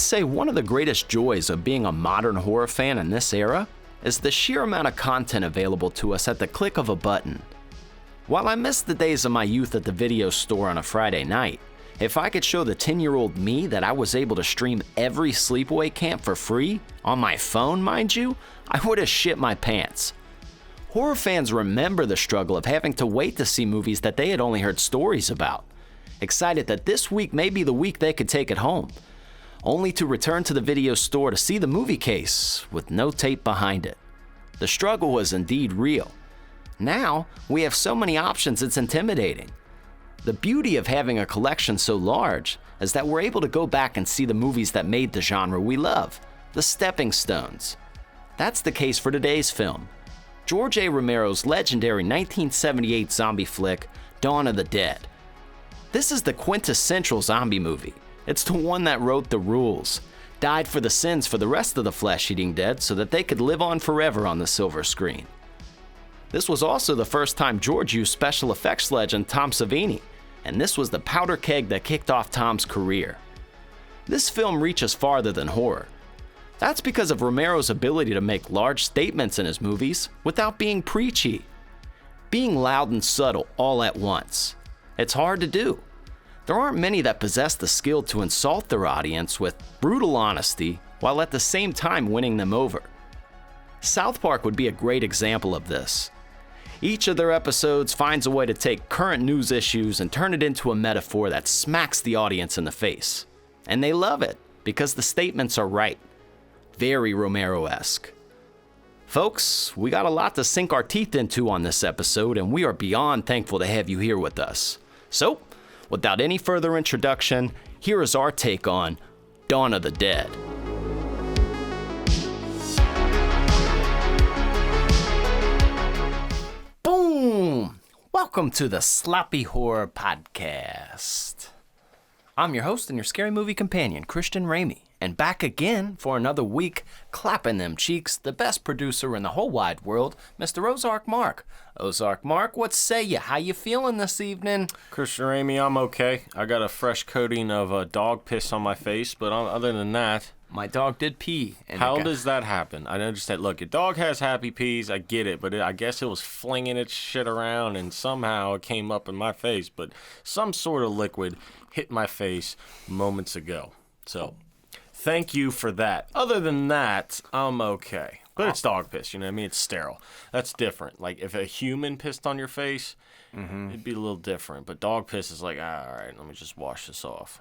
say one of the greatest joys of being a modern horror fan in this era is the sheer amount of content available to us at the click of a button. While I miss the days of my youth at the video store on a Friday night, if I could show the 10-year-old me that I was able to stream every sleepaway camp for free, on my phone mind you, I would have shit my pants. Horror fans remember the struggle of having to wait to see movies that they had only heard stories about, excited that this week may be the week they could take it home, only to return to the video store to see the movie case with no tape behind it. The struggle was indeed real. Now, we have so many options it's intimidating. The beauty of having a collection so large is that we're able to go back and see the movies that made the genre we love, the stepping stones. That's the case for today's film, George A. Romero's legendary 1978 zombie flick, Dawn of the Dead. This is the quintessential zombie movie. It's the one that wrote the rules, died for the sins for the rest of the flesh-eating dead so that they could live on forever on the silver screen. This was also the first time George used special effects legend Tom Savini, and this was the powder keg that kicked off Tom's career. This film reaches farther than horror. That's because of Romero's ability to make large statements in his movies without being preachy. Being loud and subtle all at once. It's hard to do. There aren't many that possess the skill to insult their audience with brutal honesty while at the same time winning them over. South Park would be a great example of this. Each of their episodes finds a way to take current news issues and turn it into a metaphor that smacks the audience in the face. And they love it because the statements are right. Very Romero-esque. Folks, we got a lot to sink our teeth into on this episode, and we are beyond thankful to have you here with us. So, without any further introduction, here is our take on Dawn of the Dead. Boom! Welcome to the Sloppy Horror Podcast. I'm your host and your scary movie companion, Christian Ramey, and back again for another week, clapping them cheeks, the best producer in the whole wide world, Mr. Ozark Mark. Ozark Mark, what say you? How you feeling this evening? Christian Ramey, I'm okay. I got a fresh coating of dog piss on my face, but other than that... My dog did pee. How does that happen? I understand. Look, a dog has happy pees. I get it, but I guess it was flinging its shit around, and somehow it came up in my face. But some sort of liquid hit my face moments ago. So, thank you for that. Other than that, I'm okay. But it's dog piss, you know what I mean? It's sterile. That's different. Like, if a human pissed on your face, it'd be a little different. But dog piss is like, all right, let me just wash this off.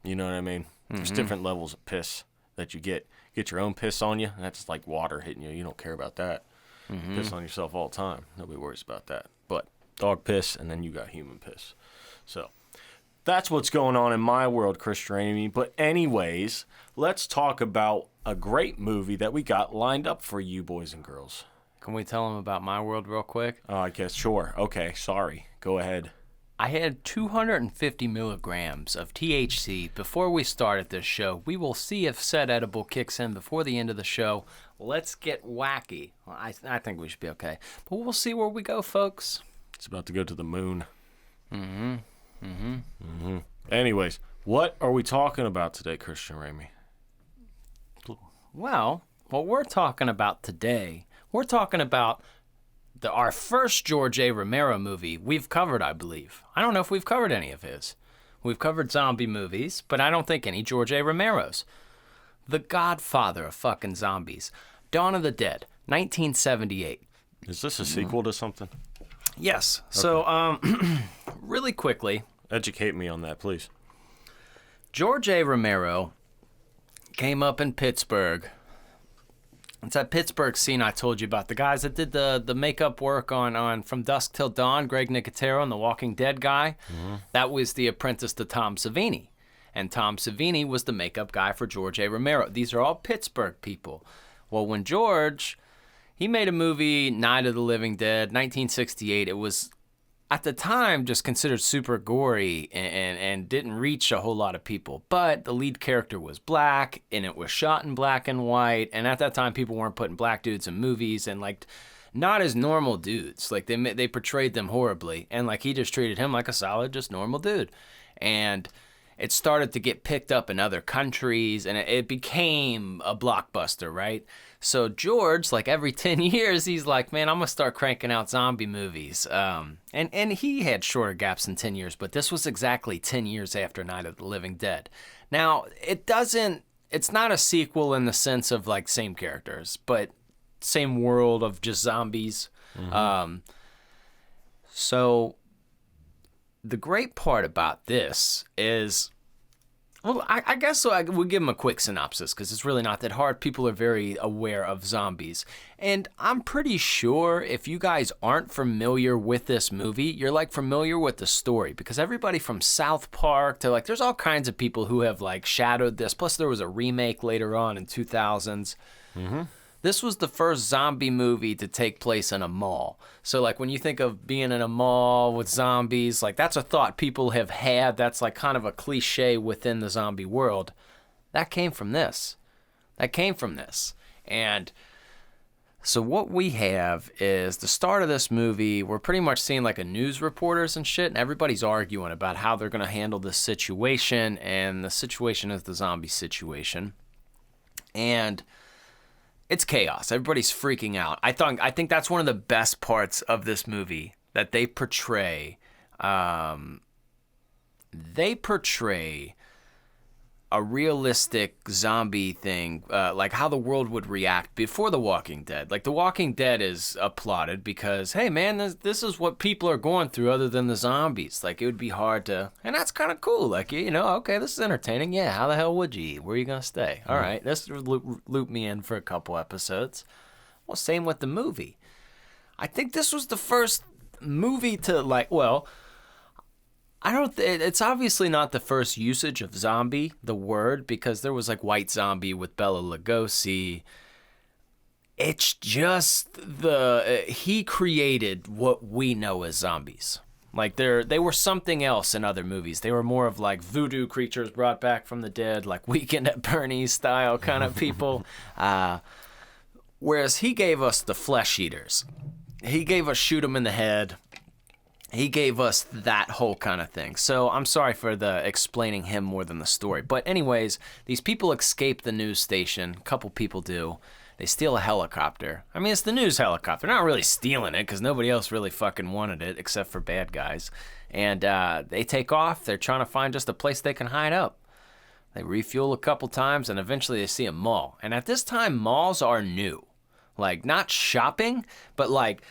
You know what I mean? There's different levels of piss that you get your own piss on you, and that's like water hitting you. You don't care about that. Piss on yourself all the time. Nobody worries about that. But dog piss, and then you got human piss. So that's what's going on in my world, Christian Ramey. But anyways, let's talk about a great movie that we got lined up for you boys and girls. Can we tell them about my world real quick? I guess, sure. Okay, sorry. Go ahead. I had 250 milligrams of THC before we started this show. We will see if said edible kicks in before the end of the show. Let's get wacky. Well, I think we should be okay. But we'll see where we go, folks. It's about to go to the moon. Anyways, what are we talking about today, Christian Ramey? Well, what we're talking about today, we're talking about our first George A. Romero movie we've covered, I believe. I don't know if we've covered any of his. We've covered zombie movies, but I don't think any George A. Romero's. The godfather of fucking zombies. Dawn of the Dead, 1978. Is this a sequel to something? Yes. Okay. So, really quickly. Educate me on that, please. George A. Romero came up in Pittsburgh. It's that Pittsburgh scene I told you about. The guys that did the makeup work on From Dusk Till Dawn, Greg Nicotero and the Walking Dead guy, that was the apprentice to Tom Savini. And Tom Savini was the makeup guy for George A. Romero. These are all Pittsburgh people. Well, when George, he made a movie, Night of the Living Dead, 1968. It was, at the time, just considered super gory and didn't reach a whole lot of people. But the lead character was black, and it was shot in black and white. And at that time, people weren't putting black dudes in movies, and like, not as normal dudes. Like, they portrayed them horribly, and like, he just treated him like a solid, just normal dude. And it started to get picked up in other countries, and it became a blockbuster, right? So George, like every 10 years, he's like, man, I'm going to start cranking out zombie movies. And he had shorter gaps than 10 years, but this was exactly 10 years after Night of the Living Dead. Now, it's not a sequel in the sense of like same characters, but same world of just zombies. So the great part about this is, well, I guess so we'll give them a quick synopsis because it's really not that hard. People are very aware of zombies. And I'm pretty sure if you guys aren't familiar with this movie, you're like familiar with the story because everybody from South Park to like, there's all kinds of people who have like shadowed this. Plus there was a remake later on in 2000s. This was the first zombie movie to take place in a mall. So, like, when you think of being in a mall with zombies, like, that's a thought people have had. That's, like, kind of a cliche within the zombie world. That came from this. And so what we have is the start of this movie. We're pretty much seeing, like, a news reporters and shit, and everybody's arguing about how they're going to handle this situation, and the situation is the zombie situation. And it's chaos. Everybody's freaking out. I think that's one of the best parts of this movie that they portray. They portray a realistic zombie thing, like how the world would react before The Walking Dead. Like The Walking Dead is applauded because, hey man, this is what people are going through other than the zombies. Like it would be hard to, and that's kind of cool. Like, you know, okay, this is entertaining. Yeah, how the hell would you eat? Where are you gonna stay? All right, this loop me in for a couple episodes. Well, same with the movie. I think this was the first movie to like, well, it's obviously not the first usage of zombie, the word, because there was like White Zombie with Bela Lugosi. It's just he created what we know as zombies. Like they were something else in other movies. They were more of like voodoo creatures brought back from the dead, like Weekend at Bernie's style kind of people. Whereas he gave us the flesh eaters. He gave us shoot 'em in the head. He gave us that whole kind of thing. So I'm sorry for the explaining him more than the story. But anyways, these people escape the news station. A couple people do. They steal a helicopter. I mean, it's the news helicopter. They're not really stealing it because nobody else really fucking wanted it except for bad guys. And they take off. They're trying to find just a place they can hide up. They refuel a couple times and eventually they see a mall. And at this time, malls are new. Like, not shopping, but like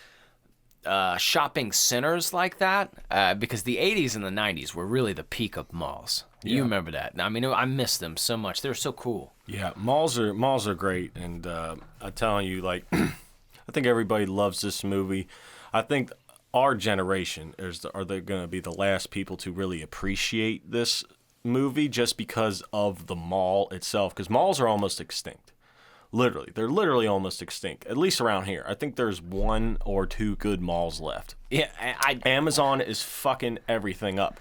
shopping centers like that, because the 80s and the 90s were really the peak of malls. You remember that. I mean, I miss them so much. They're so cool. Yeah, malls are great, and I'm telling you, like, I think everybody loves this movie. I think our generation are they going to be the last people to really appreciate this movie just because of the mall itself, because malls are almost extinct. Literally, they're literally almost extinct, at least around here. I think there's 1 or 2 good malls left. Yeah, Amazon is fucking everything up.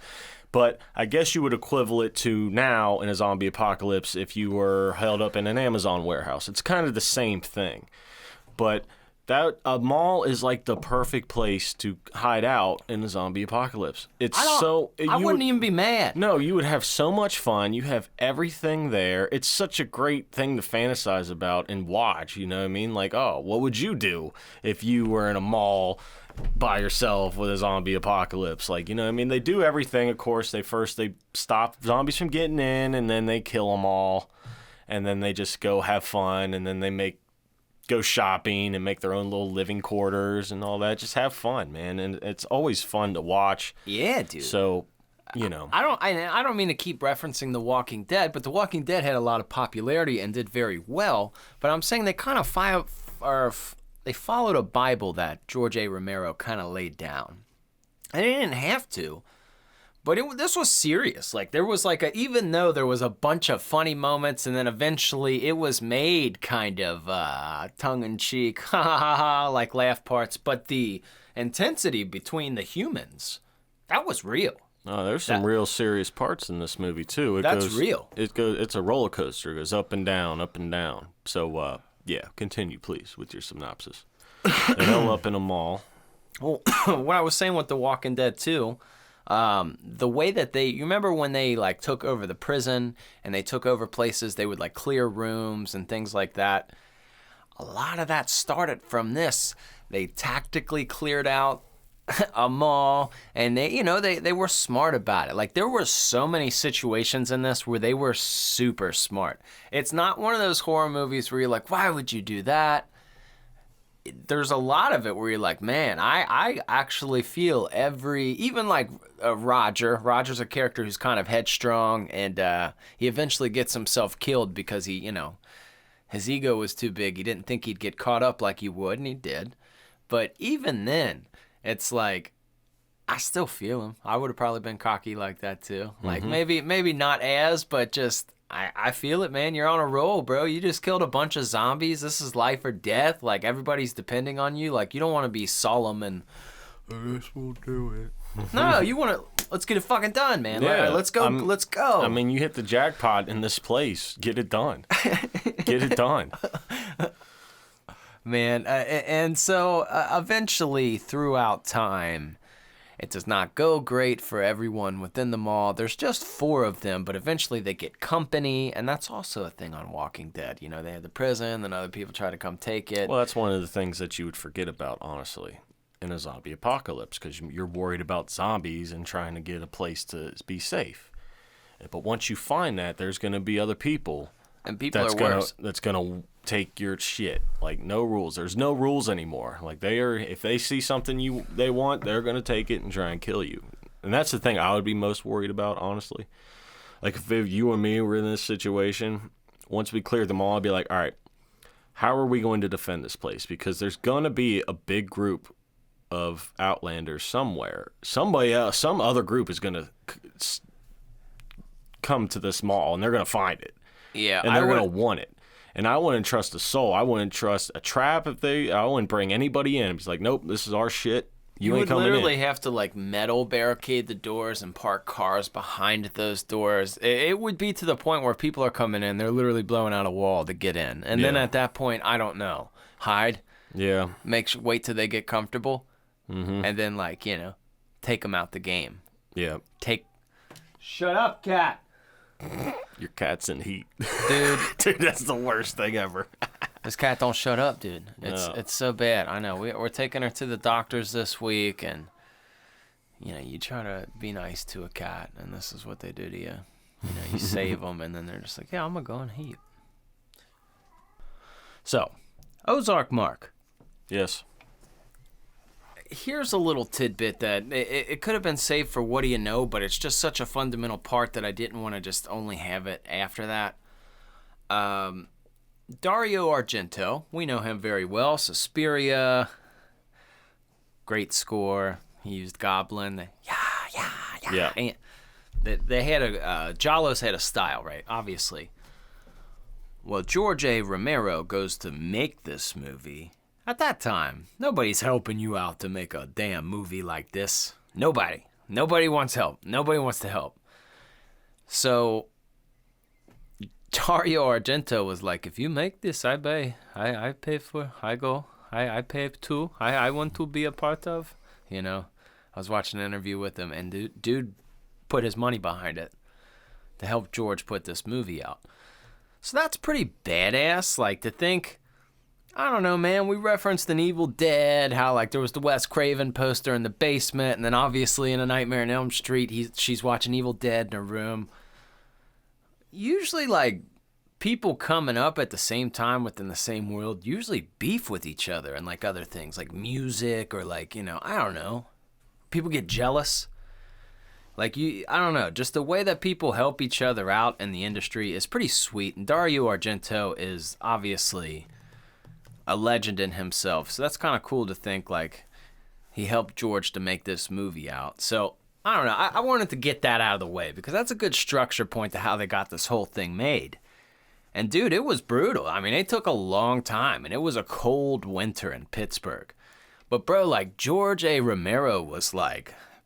But I guess you would equivalent it to now in a zombie apocalypse if you were held up in an Amazon warehouse. It's kind of the same thing. But a mall is like the perfect place to hide out in a zombie apocalypse. I wouldn't even be mad. No, you would have so much fun. You have everything there. It's such a great thing to fantasize about and watch, you know what I mean? Like, oh, what would you do if you were in a mall by yourself with a zombie apocalypse? Like, you know what I mean? They do everything, of course. They stop zombies from getting in, and then they kill them all. And then they just go have fun, and then they go shopping and make their own little living quarters and all that. Just have fun, man, and it's always fun to watch. Yeah, dude. So, you know, I don't mean to keep referencing The Walking Dead, but The Walking Dead had a lot of popularity and did very well. But I'm saying they kind of they followed a Bible that George A. Romero kind of laid down, and they didn't have to. But this was serious. Like, there was like even though there was a bunch of funny moments, and then eventually it was made kind of tongue-in-cheek, ha ha ha ha, like laugh parts. But the intensity between the humans, that was real. Oh, there's some real serious parts in this movie too. That's real. It's a roller coaster. It goes up and down, up and down. So yeah, continue please with your synopsis. They held up in a mall. Well, what I was saying with The Walking Dead too. The way that you remember when they like took over the prison and they took over places, they would like clear rooms and things like that. A lot of that started from this. They tactically cleared out a mall, and they were smart about it. Like, there were so many situations in this where they were super smart. It's not one of those horror movies where you're like, why would you do that? There's a lot of it where you're like, man, I actually feel even like Roger's a character who's kind of headstrong, and he eventually gets himself killed because his ego was too big. He didn't think he'd get caught up like he would, and he did. But even then, it's like, I still feel him. I would have probably been cocky like that too. Like, maybe not as, but just, I feel it, man. You're on a roll, bro. You just killed a bunch of zombies. This is life or death. Like, everybody's depending on you. Like, you don't want to be solemn and, I guess we'll do it. No, you want to, let's get it fucking done, man. Yeah, let's go. Let's go. I mean, you hit the jackpot in this place. Get it done. Get it done. Man, and so eventually throughout time, it does not go great for everyone within the mall. There's just 4 of them, but eventually they get company, and that's also a thing on Walking Dead. They have the prison, then other people try to come take it. Well, that's one of the things that you would forget about, honestly, in a zombie apocalypse, because you're worried about zombies and trying to get a place to be safe. But once you find that, there's going to be other people. And people are worse. That's going to take your shit. Like, no rules. There's no rules anymore. Like, if they see something they want, they're going to take it and try and kill you. And that's the thing I would be most worried about, honestly. Like, if you and me were in this situation, once we cleared them all, I'd be like, all right, how are we going to defend this place? Because there's going to be a big group of Outlanders somewhere. Somebody else, some other group is going to come to this mall, and they're going to find it. Yeah, and they're going to want it. And I wouldn't trust a soul. I wouldn't trust a trap I wouldn't bring anybody in. It's like, nope, this is our shit. You ain't coming in. You would literally have to like metal barricade the doors and park cars behind those doors. It would be to the point where people are coming in, they're literally blowing out a wall to get in. And then at that point, I don't know. Hide. Yeah. Wait till they get comfortable. Mm-hmm. And then take them out the game. Yeah. Shut up, cat. Your cat's in heat. Dude. Dude, that's the worst thing ever. This cat don't shut up, dude. It's so bad. I know. We're taking her to the doctors this week, and you try to be nice to a cat, and this is what they do to you. You save them, and then they're just like, yeah, I'm gonna go and heat. So, Ozark Mark. Yes. Here's a little tidbit that it could have been saved for what do you know, but it's just such a fundamental part that I didn't want to just only have it after that. Dario Argento, we know him very well. Suspiria, great score. He used Goblin. Yeah. And they had Jalos had a style, right? Obviously. Well, George A. Romero goes to make this movie. At that time, nobody's helping you out to make a damn movie like this. Nobody. Nobody wants help. Nobody wants to help. So, Dario Argento was like, if you make this, I pay. I pay for. I go. I pay too. I want to be a part of. I was watching an interview with him, and dude put his money behind it to help George put this movie out. So that's pretty badass. Like, to think, I don't know, man, we referenced an Evil Dead, how, there was the Wes Craven poster in the basement, and then obviously in A Nightmare on Elm Street, she's watching Evil Dead in her room. Usually, people coming up at the same time within the same world usually beef with each other and, other things, like music or, I don't know. People get jealous. I don't know, just the way that people help each other out in the industry is pretty sweet, and Dario Argento is obviously a legend in himself. So that's kind of cool to think he helped George to make this movie out. So I don't know. I wanted to get that out of the way because that's a good structure point to how they got this whole thing made. And dude, it was brutal. I mean, it took a long time and it was a cold winter in Pittsburgh. But bro, George A. Romero was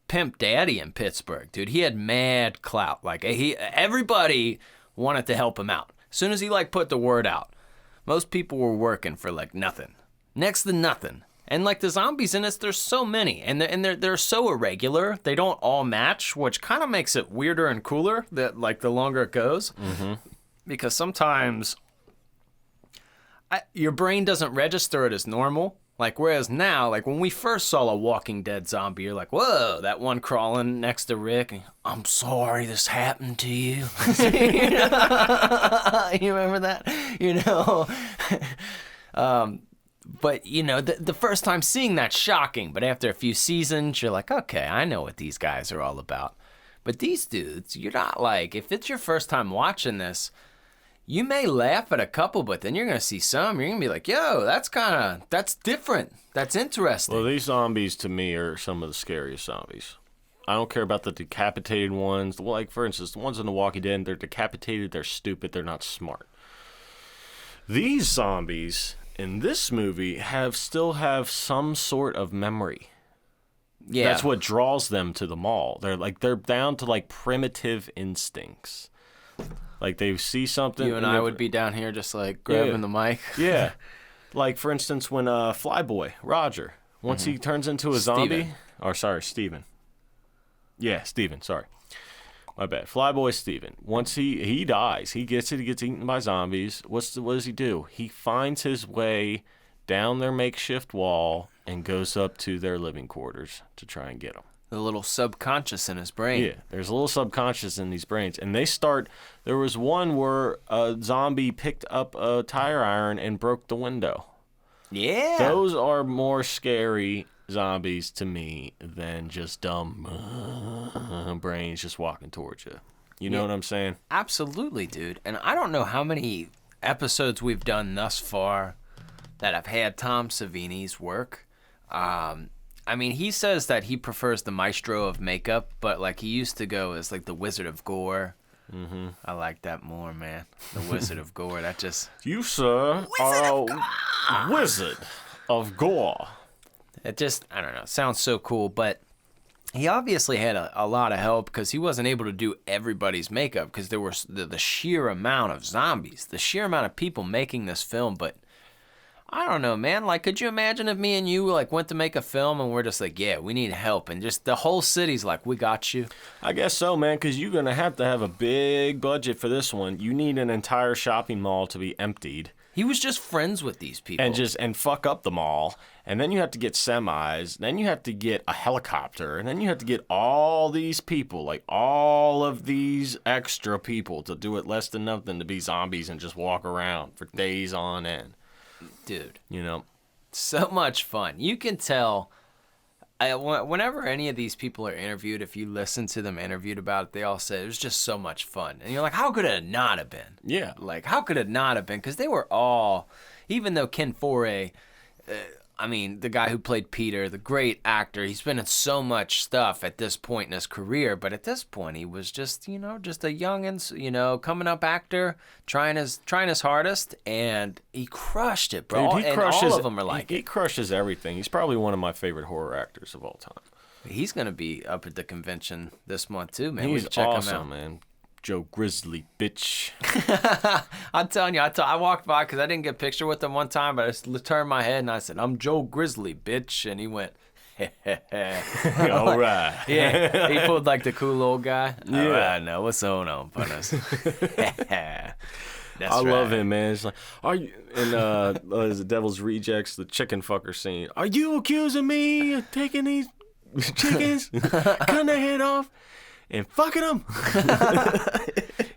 Pimp Daddy in Pittsburgh, dude. He had mad clout. Everybody wanted to help him out. As soon as he put the word out, most people were working for nothing. Next to nothing And like the zombies in this, there's so many, and they're so irregular. They don't all match, which kind of makes it weirder and cooler. That like the longer it goes, because sometimes your brain doesn't register it as normal. Like whereas now, like when we first saw a Walking Dead zombie, you're like, whoa, that one crawling next to Rick. And, I'm sorry this happened to you. You remember that? But, the first time seeing that's shocking. But after a few seasons, you're like, okay, I know what these guys are all about. But these dudes, you're not like, if it's your first time watching this, you may laugh at a couple, but then you're going to see some. You're going to be like, yo, that's different. That's interesting. Well, these zombies to me are some of the scariest zombies. I don't care about the decapitated ones. Like, for instance, the ones in The Walking Dead, they're decapitated, they're stupid, they're not smart. These zombies in this movie still have some sort of memory. Yeah. That's what draws them to the mall. They're down to like primitive instincts. Like they see something. You and I would be down here just like grabbing the mic. Yeah. Like for instance when Flyboy, Roger, once he turns into a zombie. Steven. Yeah, Steven, sorry. My bad. Flyboy Steven. Once he dies, he gets eaten by zombies. What does he do? He finds his way down their makeshift wall and goes up to their living quarters to try and get them. The little subconscious in his brain. Yeah, there's a little subconscious in these brains. And there was one where a zombie picked up a tire iron and broke the window. Yeah. Those are more scary zombies to me than just dumb brains just walking towards you. You know what I'm saying? Absolutely, dude. And I don't know how many episodes we've done thus far that have had Tom Savini's work. I mean, he says that he prefers the maestro of makeup, but like he used to go as like the Wizard of Gore. Mm-hmm. I like that more, man. The Wizard of Gore. That just you, sir, are a Wizard of Gore. It just, I don't know, sounds so cool. But he obviously had a lot of help because he wasn't able to do everybody's makeup because there was the sheer amount of zombies, the sheer amount of people making this film. But I don't know, man. Like, could you imagine if me and you like went to make a film and we're just like, yeah, we need help, and just the whole city's like, we got you. I guess so, man, because you're gonna have to have a big budget for this one. You need an entire shopping mall to be emptied. He was just friends with these people and fuck up the mall, and then you have to get semis, then you have to get a helicopter, and then you have to get all these people, like all of these extra people to do it less than nothing to be zombies and just walk around for days on end. Dude, so much fun. You can tell whenever any of these people are interviewed, if you listen to them interviewed about it, they all say it was just so much fun. And you're like, how could it not have been? Yeah. Like, how could it not have been? Because they were all, even though Ken Foray, the guy who played Peter, the great actor, he's been in so much stuff at this point in his career, but at this point he was just, just a youngin', coming up actor, trying his hardest, and he crushed it, bro. Dude, all of them are like he crushes everything. He's probably one of my favorite horror actors of all time. He's gonna be up at the convention this month too, man. He's check awesome, him out. man. Joe Grizzly, bitch. I'm telling you, I walked by because I didn't get a picture with him one time, but I just turned my head and I said, I'm Joe Grizzly, bitch. And he went, all right. Yeah, he pulled like the cool old guy. Yeah. All right, now what's going on, partners? I love him, man. It's like, are you, and the Devil's Rejects, the chicken fucker scene. Are you accusing me of taking these chickens, cutting their head off? And fucking him.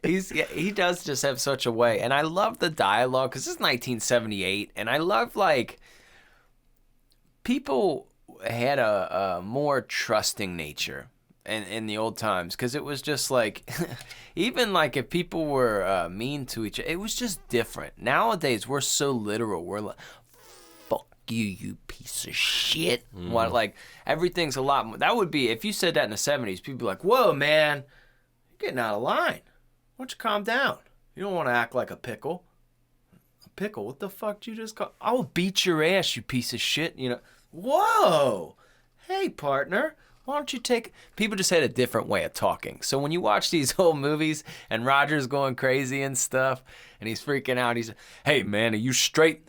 He does just have such a way. And I love the dialogue because this is 1978. And I love, like, people had a more trusting nature in the old times. Because it was just like, even like if people were mean to each other, it was just different. Nowadays, we're so literal. We're like, you piece of shit. What, like, everything's a lot more. That would be, if you said that in the 70s, people would be like, whoa, man, you're getting out of line. Why don't you calm down? You don't want to act like a pickle. A pickle? What the fuck did you just call? I will beat your ass, you piece of shit. Whoa. Hey, partner. Why don't you take... People just had a different way of talking. So when you watch these old movies and Roger's going crazy and stuff, and he's freaking out, he's, hey, man, are you straight?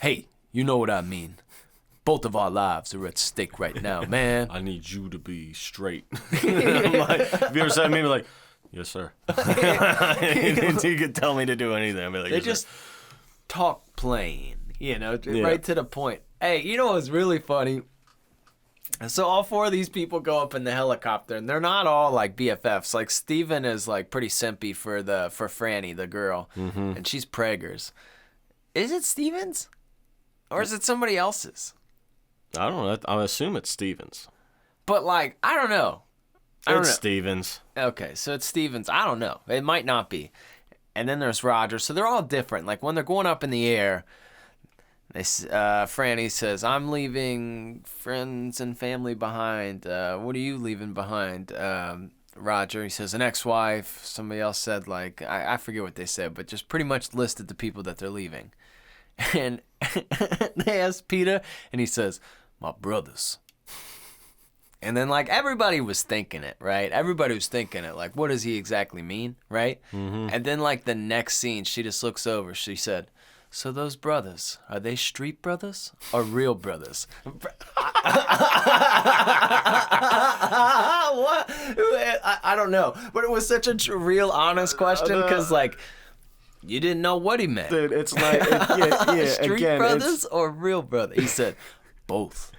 Hey, you know what I mean. both of our lives are at stake right now, man. I need you to be straight. I'm like, if you ever said to me, be like, yes, sir. You could tell me to do anything. I'd be like, They yes, just talk plain, Yeah. right to the point. Hey, you know what's really funny? So all four of these people go up in the helicopter, and they're not all like BFFs. Like Steven is like pretty simpy for Franny, the girl, and she's preggers. Is it Steven's, or is it somebody else's? I don't know. I assume it's Stevens. But like, I don't know. It's Stevens. Okay, so it's Steven's. I don't know. It might not be. And then there's Roger. So they're all different. Like when they're going up in the air, Franny says, "I'm leaving friends and family behind. What are you leaving behind?" Roger, he says, "An ex-wife." Somebody else said, like, I forget what they said, but just pretty much listed the people that they're leaving. And they asked Peter, and he says, "My brothers." And then, like, everybody was thinking it, right? Everybody was thinking it, like, what does he exactly mean, right? And then, like, the next scene, she just looks over. She said, "So those brothers, are they street brothers or real brothers?" What? I don't know. But it was such a real, honest question because, like, you didn't know what he meant. Dude, it's like, Street again, brothers or real brothers? He said, both.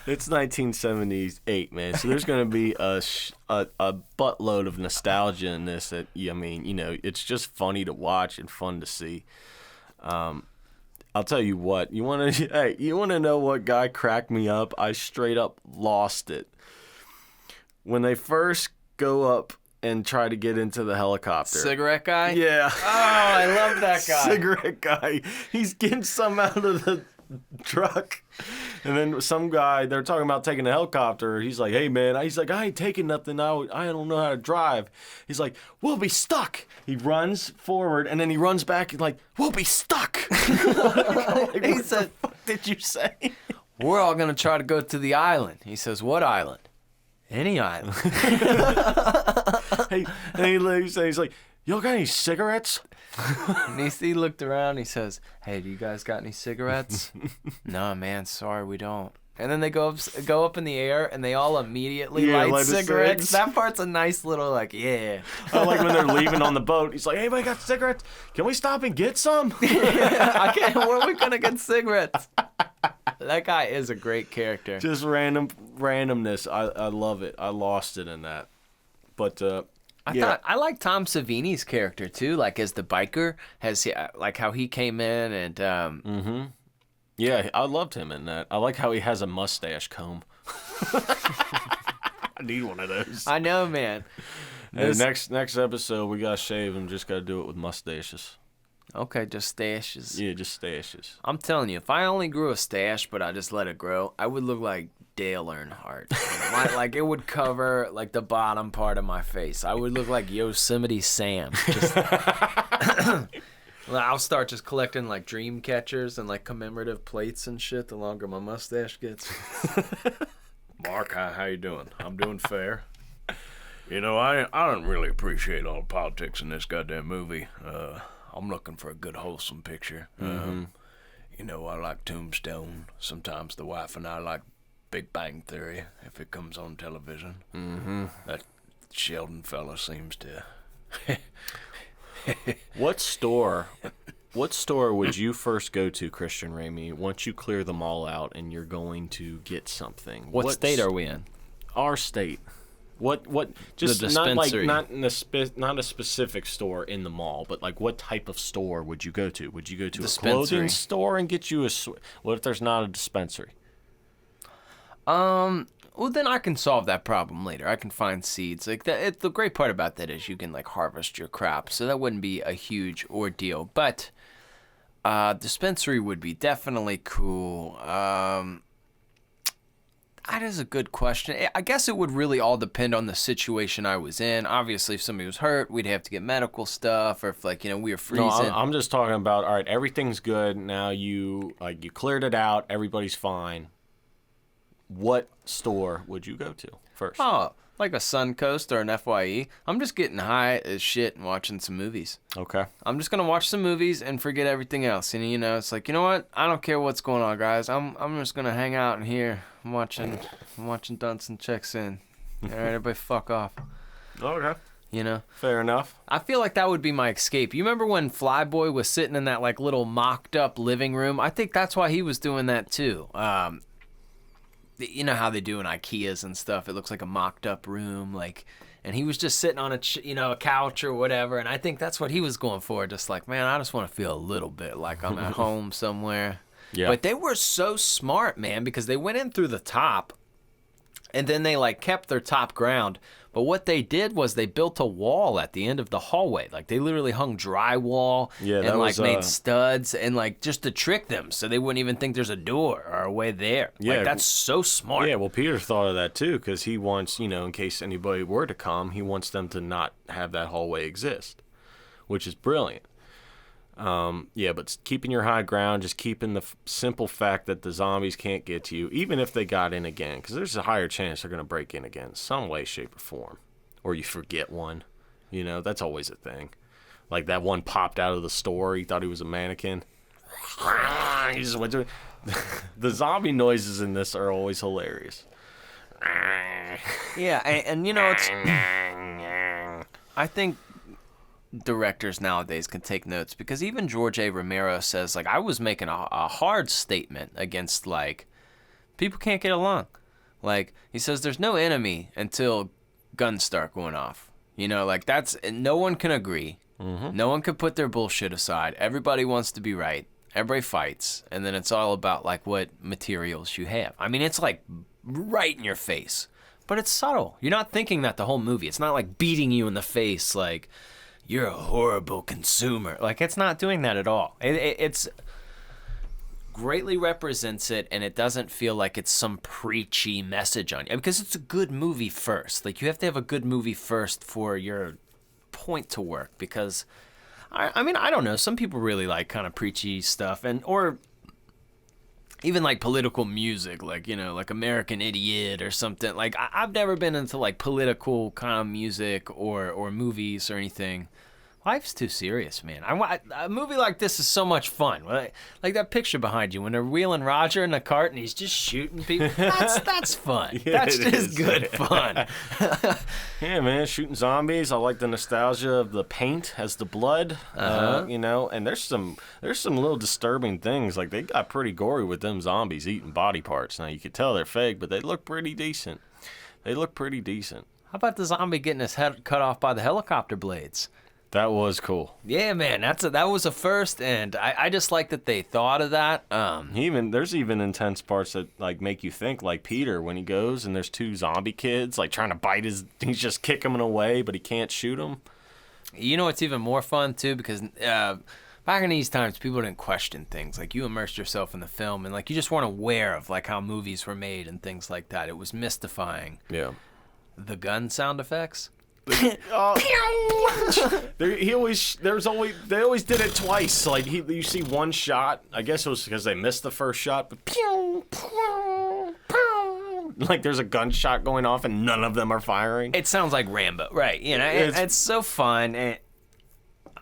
It's 1978, man. So there's going to be a buttload of nostalgia in this that, I mean, you know, it's just funny to watch and fun to see. I'll tell you what, you want to know what guy cracked me up? I straight up lost it. When they first go up and try to get into the helicopter. Cigarette guy? Yeah. Oh, I love that guy. Cigarette guy. He's getting some out of the truck, and then some guy, they're talking about taking a helicopter. He's like, "Hey man," he's like, "I ain't taking nothing. I don't know how to drive." He's like, "We'll be stuck." He runs forward and then he runs back and like, "We'll be stuck." Like, He what said, the fuck did you say? "We're all gonna try to go to the island." He says, "What island?" "Any island." Hey, and he's like, "Y'all got any cigarettes?" And he looked around. He says, "Hey, do you guys got any cigarettes?" "No, man. Sorry, we don't." And then they go up in the air, and they all immediately light cigarettes. That part's a nice little, like, yeah. I like when they're leaving on the boat. He's like, "Hey, anybody got cigarettes? Can we stop and get some?" I can't. Where are we gonna get cigarettes? That guy is a great character. Just randomness. I love it. I lost it in that. But I like Tom Savini's character too, like as the biker, like how he came in and yeah, I loved him in that. I like how he has a mustache comb. I need one of those. I know, man. And next episode, we gotta shave him. Just gotta do it with mustaches. Okay, just stashes. Yeah, just stashes. I'm telling you, if I only grew a stash, but I just let it grow, I would look like Dale Earnhardt. Like it would cover like the bottom part of my face. I would look like Yosemite Sam. I'll start just collecting like dream catchers and like commemorative plates and shit the longer my mustache gets. Mark, how you doing? I'm doing fair. You know, I don't really appreciate all the politics in this goddamn movie. I'm looking for a good, wholesome picture. You know, I like Tombstone. Sometimes the wife and I like Big Bang Theory if it comes on television. That Sheldon fella seems to... What store would you first go to, Christian Ramey, once you clear them all out and you're going to get something? What state are we in? Our state. What just The not like dispensary. not a specific store in the mall, but like what type of store would you go to? Would you go to a Dispensary. clothing store and get you what if there's not a dispensary? Well, then I can solve that problem later. I can find seeds. Like the great part about that is you can like harvest your crop, so that wouldn't be a huge ordeal. But dispensary would be definitely cool. That is a good question. I guess it would really all depend on the situation I was in. Obviously, if somebody was hurt, we'd have to get medical stuff, or if like we were freezing. No, I'm just talking about, all right, everything's good now. You cleared it out. Everybody's fine. What store would you go to first? Oh, like a Suncoast or an FYE. I'm just getting high as shit and watching some movies. Okay. I'm just gonna watch some movies and forget everything else. And it's like, you know what? I don't care what's going on, guys. I'm just gonna hang out in here. I'm watching Dunson Checks In. All right, everybody, fuck off. Okay. Fair enough. I feel like that would be my escape. You remember when Flyboy was sitting in that like little mocked up living room? I think that's why he was doing that too. You know how they do in IKEAs and stuff. It looks like a mocked up room, like, and he was just sitting on a couch or whatever. And I think that's what he was going for. Just like, man, I just want to feel a little bit like I'm at home somewhere. Yeah. But they were so smart, man, because they went in through the top, and then they like kept their top ground. But what they did was they built a wall at the end of the hallway. Like they literally hung drywall and like made studs and like just to trick them so they wouldn't even think there's a door or a way there. Yeah. Like that's so smart. Yeah, well, Peter thought of that too because he wants, in case anybody were to come, he wants them to not have that hallway exist, which is brilliant. But keeping your high ground, just keeping the simple fact that the zombies can't get to you, even if they got in again, because there's a higher chance they're going to break in again, some way, shape, or form. Or you forget one. That's always a thing. Like that one popped out of the store. He thought he was a mannequin. He just went to the zombie noises in this are always hilarious. Yeah, and it's... I think directors nowadays can take notes because even George A. Romero says, like, I was making a hard statement against, like, people can't get along. Like, he says there's no enemy until guns start going off. Like, that's, no one can agree. Mm-hmm. No one can put their bullshit aside. Everybody wants to be right. Everybody fights. And then it's all about, like, what materials you have. I mean, it's, like, right in your face. But it's subtle. You're not thinking that the whole movie. It's not, like, beating you in the face, like, you're a horrible consumer. Like, it's not doing that at all. It's greatly represents it, and it doesn't feel like it's some preachy message on you. Because it's a good movie first. Like, you have to have a good movie first for your point to work. Because, I mean, I don't know. Some people really like kind of preachy stuff, or even like political music, like, like American Idiot or something. Like, I've never been into like political kind of music or movies or anything. Life's too serious, man. A movie like this is so much fun. Like that picture behind you when they're wheeling Roger in the cart and he's just shooting people. That's fun. Yeah, that's just good fun. Yeah, man, shooting zombies. I like the nostalgia of the paint as the blood. And there's some little disturbing things. Like they got pretty gory with them zombies eating body parts. Now you could tell they're fake, but they look pretty decent. How about the zombie getting his head cut off by the helicopter blades? That was cool. Yeah, man, that was a first, and I just like that they thought of that. There's even intense parts that like make you think, like Peter when he goes and there's two zombie kids like trying to bite he's just kicking them away, but he can't shoot them. It's even more fun too because back in these times, people didn't question things. Like you immersed yourself in the film, and like you just weren't aware of like how movies were made and things like that. It was mystifying. Yeah. The gun sound effects. They always did it twice. Like you see one shot. I guess it was because they missed the first shot, but like there's a gunshot going off and none of them are firing. It sounds like Rambo, right? It's so fun. And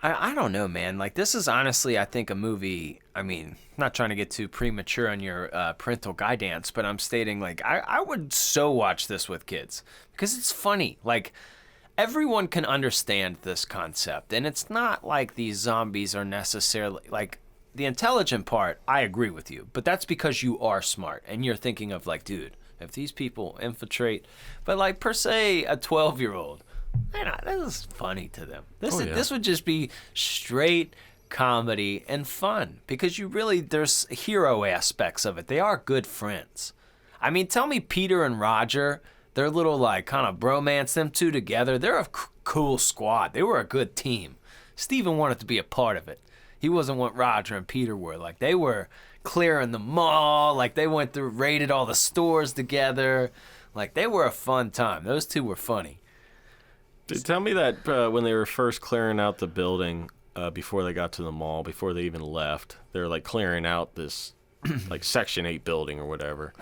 I don't know, man. Like this is honestly, I think a movie. I mean, not trying to get too premature on your parental guidance, but I'm stating like I would so watch this with kids because it's funny. Like. Everyone can understand this concept, and it's not like these zombies are necessarily, like, the intelligent part, I agree with you, but that's because you are smart, and you're thinking of, like, dude, if these people infiltrate, but, like, per se, a 12-year-old, man, this is funny to them. This would just be straight comedy and fun, because there's hero aspects of it. They are good friends. I mean, tell me Peter and Roger... Their little, like, kind of bromance, them two together, they're a cool squad. They were a good team. Steven wanted to be a part of it. He wasn't what Roger and Peter were. Like, they were clearing the mall. Like, they went through, raided all the stores together. Like, they were a fun time. Those two were funny. Tell me that when they were first clearing out the building, before they got to the mall, before they even left, they were, like, clearing out this, like, Section 8 building or whatever.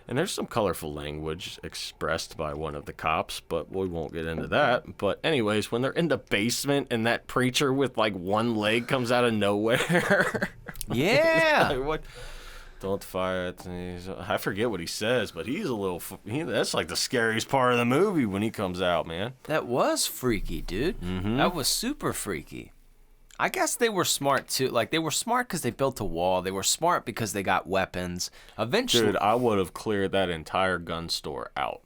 And there's some colorful language expressed by one of the cops, but we won't get into that. But anyways, when they're in the basement and that preacher with like one leg comes out of nowhere. Yeah. Like, what? Don't fire at me. I forget what he says, but he's a little. That's like the scariest part of the movie when he comes out, man. That was freaky, dude. Mm-hmm. That was super freaky. I guess they were smart too. Like, they were smart because they built a wall. They were smart because they got weapons. Eventually, Dude, I would have cleared that entire gun store out,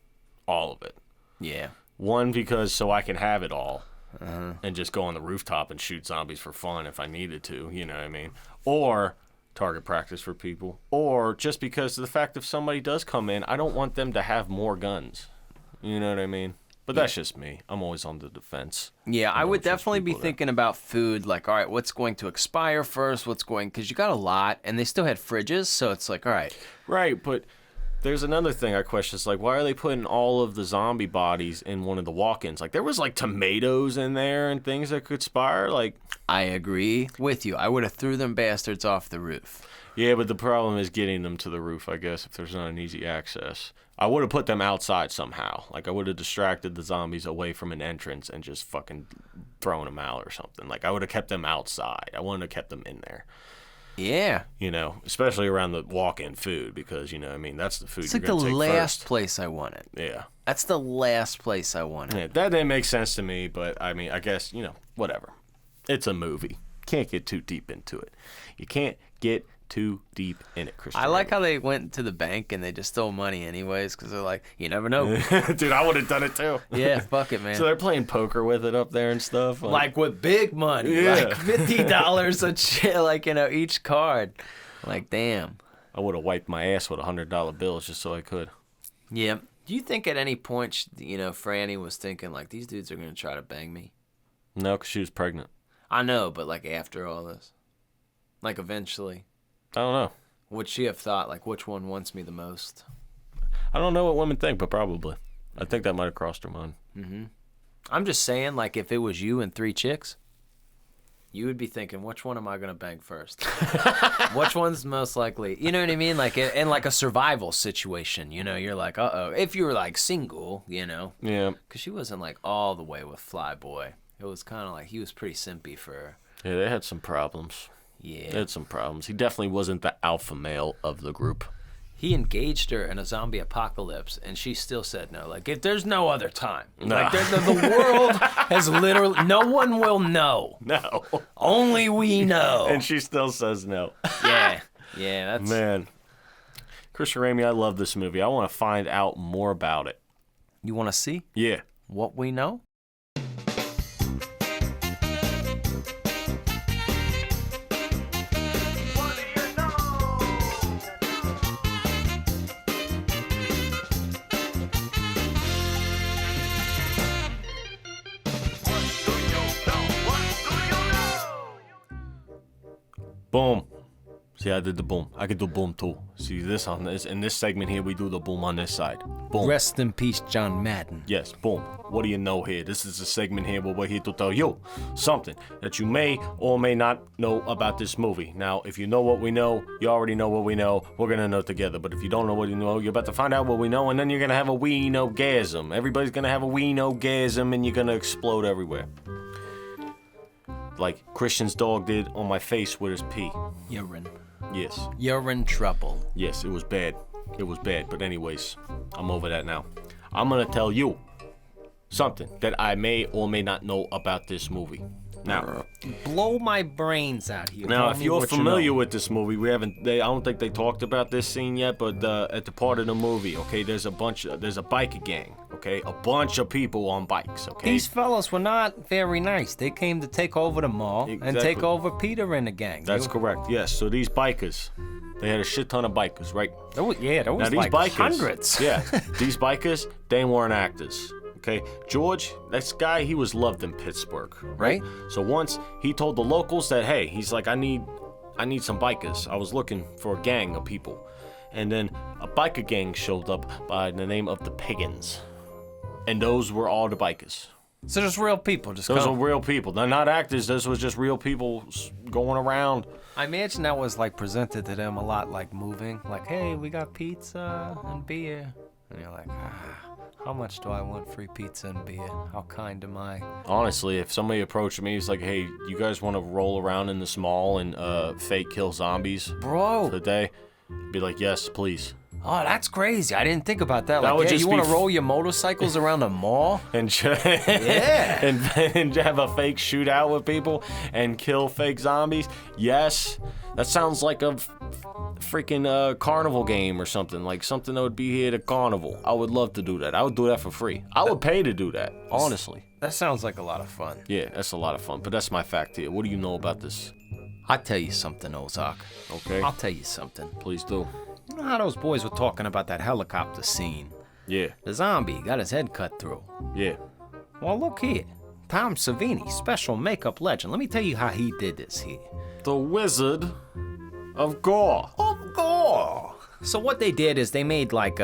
all of it. yeah. One, because so I can have it all, and just go on the rooftop and shoot zombies for fun if I needed to. You know what I mean? Or target practice for people, or just because of the fact if somebody does come in, I don't want them to have more guns. You know what I mean? But that's just me. I'm always on the defense. Yeah, I would it's just definitely be people that- thinking about food. Like, all right, what's going to expire first? Because you got a lot, and they still had fridges, so it's like, all right. Right, but there's another thing I question. It's like, why are they putting all of the zombie bodies in one of the walk-ins? Like, there was like tomatoes in there and things that could expire. Like, I agree with you. I would have threw them bastards off the roof. yeah, but the problem is getting them to the roof, I guess, if there's not an easy access. I would have put them outside somehow. Like, I would have distracted the zombies away from an entrance and just fucking thrown them out or something. Like, I would have kept them outside. I wouldn't have kept them in there. Yeah. You know, especially around the walk-in food because, you know, I mean, that's the food It's you're like the going to take last first. place I wanted. Yeah. That's the last place I wanted. Yeah, that didn't make sense to me, but I mean, I guess, you know, whatever. It's a movie. Can't get too deep into it. You can't get too deep in it, Christian. I like how they went to the bank and they just stole money anyways because they're like, you never know. Dude, I would have done it too. Yeah, fuck it, man. So they're playing poker with it up there and stuff. Like with big money, Yeah. like $50 like, each card. Like, damn. I would have wiped my ass with $100 bills just so I could. Yeah. Do you think at any point, Franny was thinking, like, these dudes are going to try to bang me? No, because she was pregnant. I know, but, like, after all this? Like, eventually? I don't know. Would she have thought, like, which one wants me the most? I don't know what women think, but probably. I think that might have crossed her mind. I'm just saying, like, if it was you and 3 chicks, you would be thinking, which one am I going to bang first? Which one's most likely? You know what I mean? Like, in like a survival situation, you're like, uh-oh. If you were, like, single, Yeah. Because she wasn't, like, all the way with Flyboy. It was kind of like he was pretty simpy for her. Yeah, they had some problems. Yeah. They had some problems. He definitely wasn't the alpha male of the group. He engaged her in a zombie apocalypse, and she still said no. Like, if there's no other time. Nah. Like, the world has literally... No one will know. No. Only we know. And she still says no. Yeah. Yeah, that's... Man. Christian Ramey, I love this movie. I want to find out more about it. You want to see Yeah. what we know? Boom. See, I did the boom. I could do boom too. See this on this in this segment here, we do the boom on this side. Boom. Rest in peace, John Madden. Yes, boom. What do you know here? This is a segment here where we're here to tell you something that you may or may not know about this movie. Now, if you know what we know, you already know what we know. We're gonna know together. But if you don't know what you know, you're about to find out what we know, and then you're gonna have a we-know-gasm. Everybody's gonna have a we-know-gasm, and you're gonna explode everywhere. Like Christian's dog did on my face with his pee. Urine. Yes. You're in trouble. Yes, it was bad. It was bad. But anyways, I'm over that now. I'm gonna tell you something that I may or may not know about this movie. Now, Blow my brains out here. now, Tell if me you're what you familiar know. with this movie, I don't think they talked about this scene yet, but at the part of the movie, okay, there's a biker gang, okay, a bunch of people on bikes, okay. These fellas were not very nice. They came to take over the mall and take Exactly. over Peter and the gang. That's correct. Yes. So these bikers, they had a shit ton of bikers, right? There was Now like these bikers, hundreds. yeah, these bikers, they weren't actors. Okay, George, this guy, he was loved in Pittsburgh, Right. So once he told the locals that, hey, he's like, I need some bikers. I was looking for a gang of people, and then a biker gang showed up by the name of the Pagans, and those were all the bikers. So just real people just Those come. are real people. They're not actors. This was just real people going around. I imagine that was like presented to them a lot like moving. Like, hey, we got pizza and beer. And you're like, how much do I want free pizza and beer? How kind am I? Honestly, if somebody approached me, he's like, hey, you guys want to roll around in this mall and fake kill zombies Bro. today? I'd be like, yes, please. Oh, that's crazy. I didn't think about that. That Like, would yeah, just you be want to roll your motorcycles around the mall? And Yeah. and have a fake shootout with people and kill fake zombies? Yes. That sounds like a freaking carnival game or something. Like something that would be here at a carnival. I would love to do that. I would do that for free. I would pay to do that, honestly. That sounds like a lot of fun. Yeah, that's a lot of fun. But that's my fact here. What do you know about this? I'll tell you something, Ozark. Okay. I'll tell you something. Please do. You know how those boys were talking about that helicopter scene? Yeah. The zombie got his head cut through. Yeah. Well, look here. Tom Savini, special makeup legend. Let me tell you how he did this here. The Wizard of Gore. Of gore. So what they did is they made like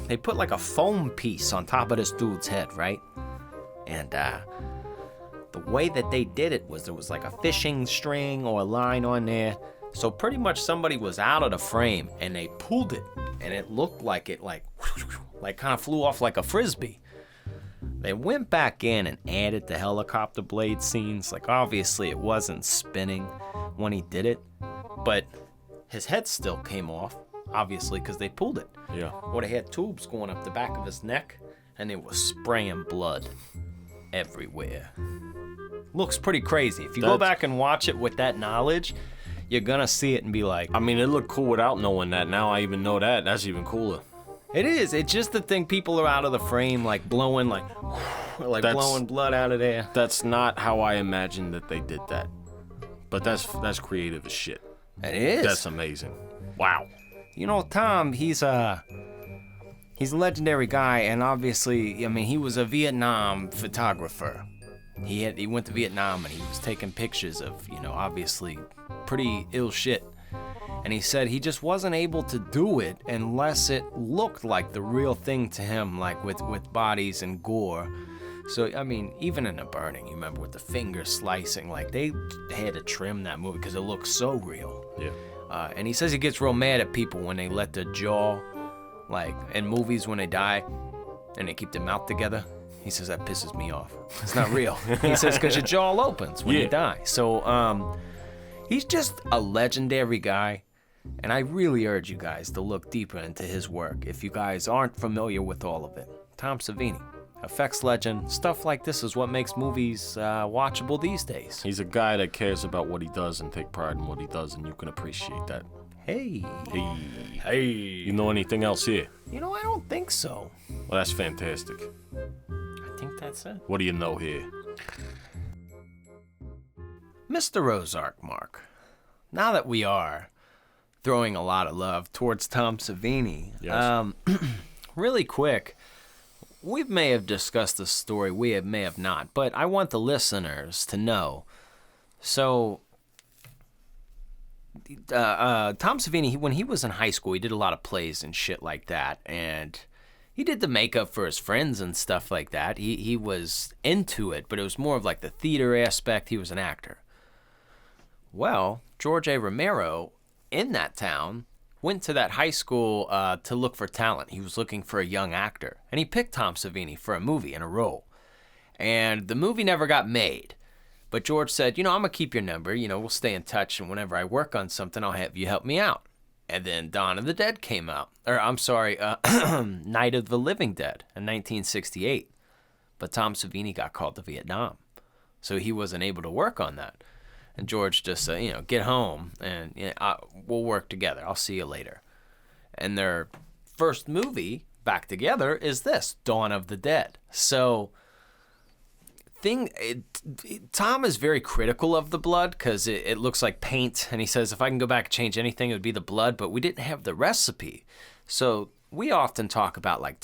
they put like a foam piece on top of this dude's head, right? And the way that they did it was there was like a fishing string or a line on there. So pretty much somebody was out of the frame and they pulled it and it looked like it like kind of flew off like a frisbee. They went back in and added the helicopter blade scenes. Like obviously it wasn't spinning when he did it, but his head still came off, obviously, because they pulled it. Yeah. Or they had tubes going up the back of his neck and they were spraying blood everywhere. Looks pretty crazy. If you go back and watch it with that knowledge, you're gonna see it and be like, I mean, it looked cool without knowing that. Now I even know that. That's even cooler. it is. It's just the thing people are out of the frame, like blowing, like blowing blood out of there. That's not how I imagined that they did that. But that's creative as shit. It is. That's amazing. Wow. You know, Tom, he's a legendary guy, and obviously, I mean, he was a Vietnam photographer. He went to Vietnam and he was taking pictures of, you know, obviously pretty ill shit. And he said he just wasn't able to do it unless it looked like the real thing to him, like with bodies and gore. So, I mean, even in The Burning, you remember with the finger slicing, like they had to trim that movie because it looked so real. Yeah. And he says he gets real mad at people when they let their jaw, like in movies when they die and they keep their mouth together. He says that pisses me off. It's not real. He says because your jaw opens when you die. So he's just a legendary guy. And I really urge you guys to look deeper into his work if you guys aren't familiar with all of it. Tom Savini, effects legend, stuff like this is what makes movies watchable these days. He's a guy that cares about what he does and take pride in what he does, and you can appreciate that. Hey. Hey. You know anything else here? You know, I don't think so. Well, that's fantastic. I think that's it. What do you know here? Mr. Ozark, Mark, now that we are throwing a lot of love towards Tom Savini, Yes. really quick, we may have discussed this story, may have not, but I want the listeners to know. So, Tom Savini, when he was in high school, he did a lot of plays and shit like that, and he did the makeup for his friends and stuff like that. He was into it, but it was more of like the theater aspect. He was an actor. Well, George A. Romero, in that town, went to that high school to look for talent. He was looking for a young actor, and he picked Tom Savini for a movie and a role. And the movie never got made. But George said, you know, I'm going to keep your number. You know, we'll stay in touch, and whenever I work on something, I'll have you help me out. And then Dawn of the Dead came out. Or, I'm sorry, Night of the Living Dead in 1968. But Tom Savini got called to Vietnam, so he wasn't able to work on that. And George just said, you know, get home, and we'll work together. I'll see you later. And their first movie back together is this, Dawn of the Dead. So Tom is very critical of the blood because it looks like paint, and he says if I can go back and change anything, it would be the blood, but we didn't have the recipe. So we often talk about like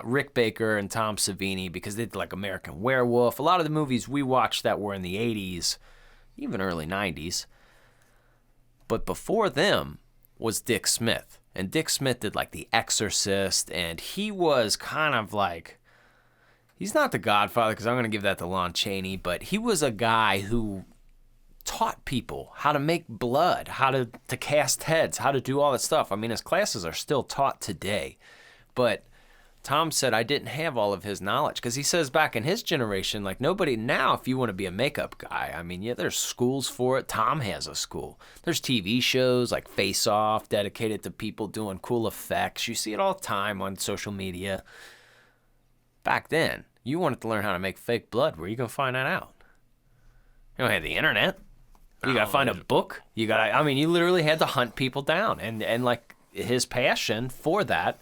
Rick Baker and Tom Savini because they did like American Werewolf. A lot of the movies we watched that were in the 80s, even early 90s. But before them was Dick Smith, and Dick Smith did like The Exorcist, and he was kind of like, He's not the Godfather, because I'm going to give that to Lon Chaney, but he was a guy who taught people how to make blood, how to cast heads, how to do all that stuff. I mean, his classes are still taught today. But Tom said I didn't have all of his knowledge, because he says back in his generation, like nobody now, if you want to be a makeup guy, I mean, yeah, there's schools for it. Tom has a school. There's TV shows like Face Off dedicated to people doing cool effects. You see it all the time on social media. Back then, you wanted to learn how to make fake blood. Where are you going to find that out? You don't have the internet. You got to find a book. You literally had to hunt people down. And like his passion for that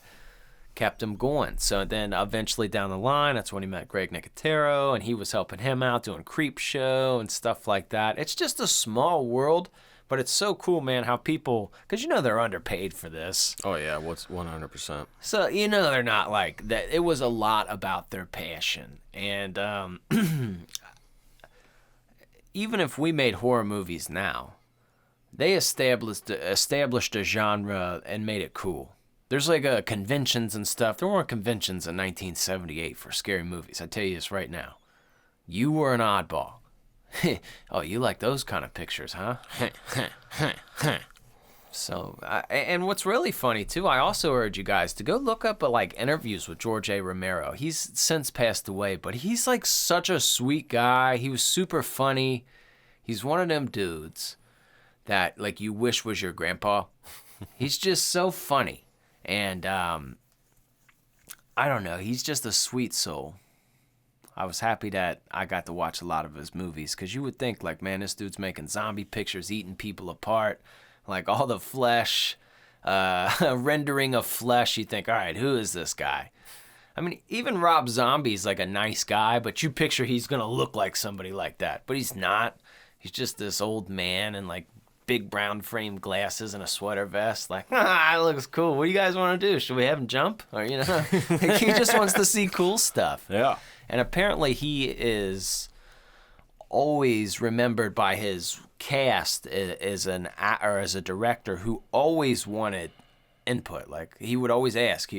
kept him going. So then eventually down the line, that's when he met Greg Nicotero, and he was helping him out doing Creep Show and stuff like that. It's just a small world, but it's so cool, man, how people, because they're underpaid for this. Oh, yeah, what's 100%. So, they're not like that. It was a lot about their passion. And even if we made horror movies now, they established a genre and made it cool. There's like conventions and stuff. There weren't conventions in 1978 for scary movies. I tell you this right now. You were an oddball. Oh, you like those kind of pictures, huh? So, and what's really funny too, I also urge you guys to go look up like interviews with George A. Romero. He's since passed away, but he's like such a sweet guy. He was super funny. He's one of them dudes that like you wish was your grandpa. He's just so funny. And I don't know, he's just a sweet soul. I was happy that I got to watch a lot of his movies, because you would think, like, man, this dude's making zombie pictures, eating people apart, like all the flesh, rendering of flesh. You think, all right, who is this guy? I mean, even Rob Zombie's like a nice guy, but you picture he's going to look like somebody like that. But he's not. He's just this old man in like big brown framed glasses and a sweater vest. Like, it looks cool. What do you guys want to do? Should we have him jump? Or, he just wants to see cool stuff. Yeah. And apparently he is always remembered by his cast as a director who always wanted input. Like, he would always ask,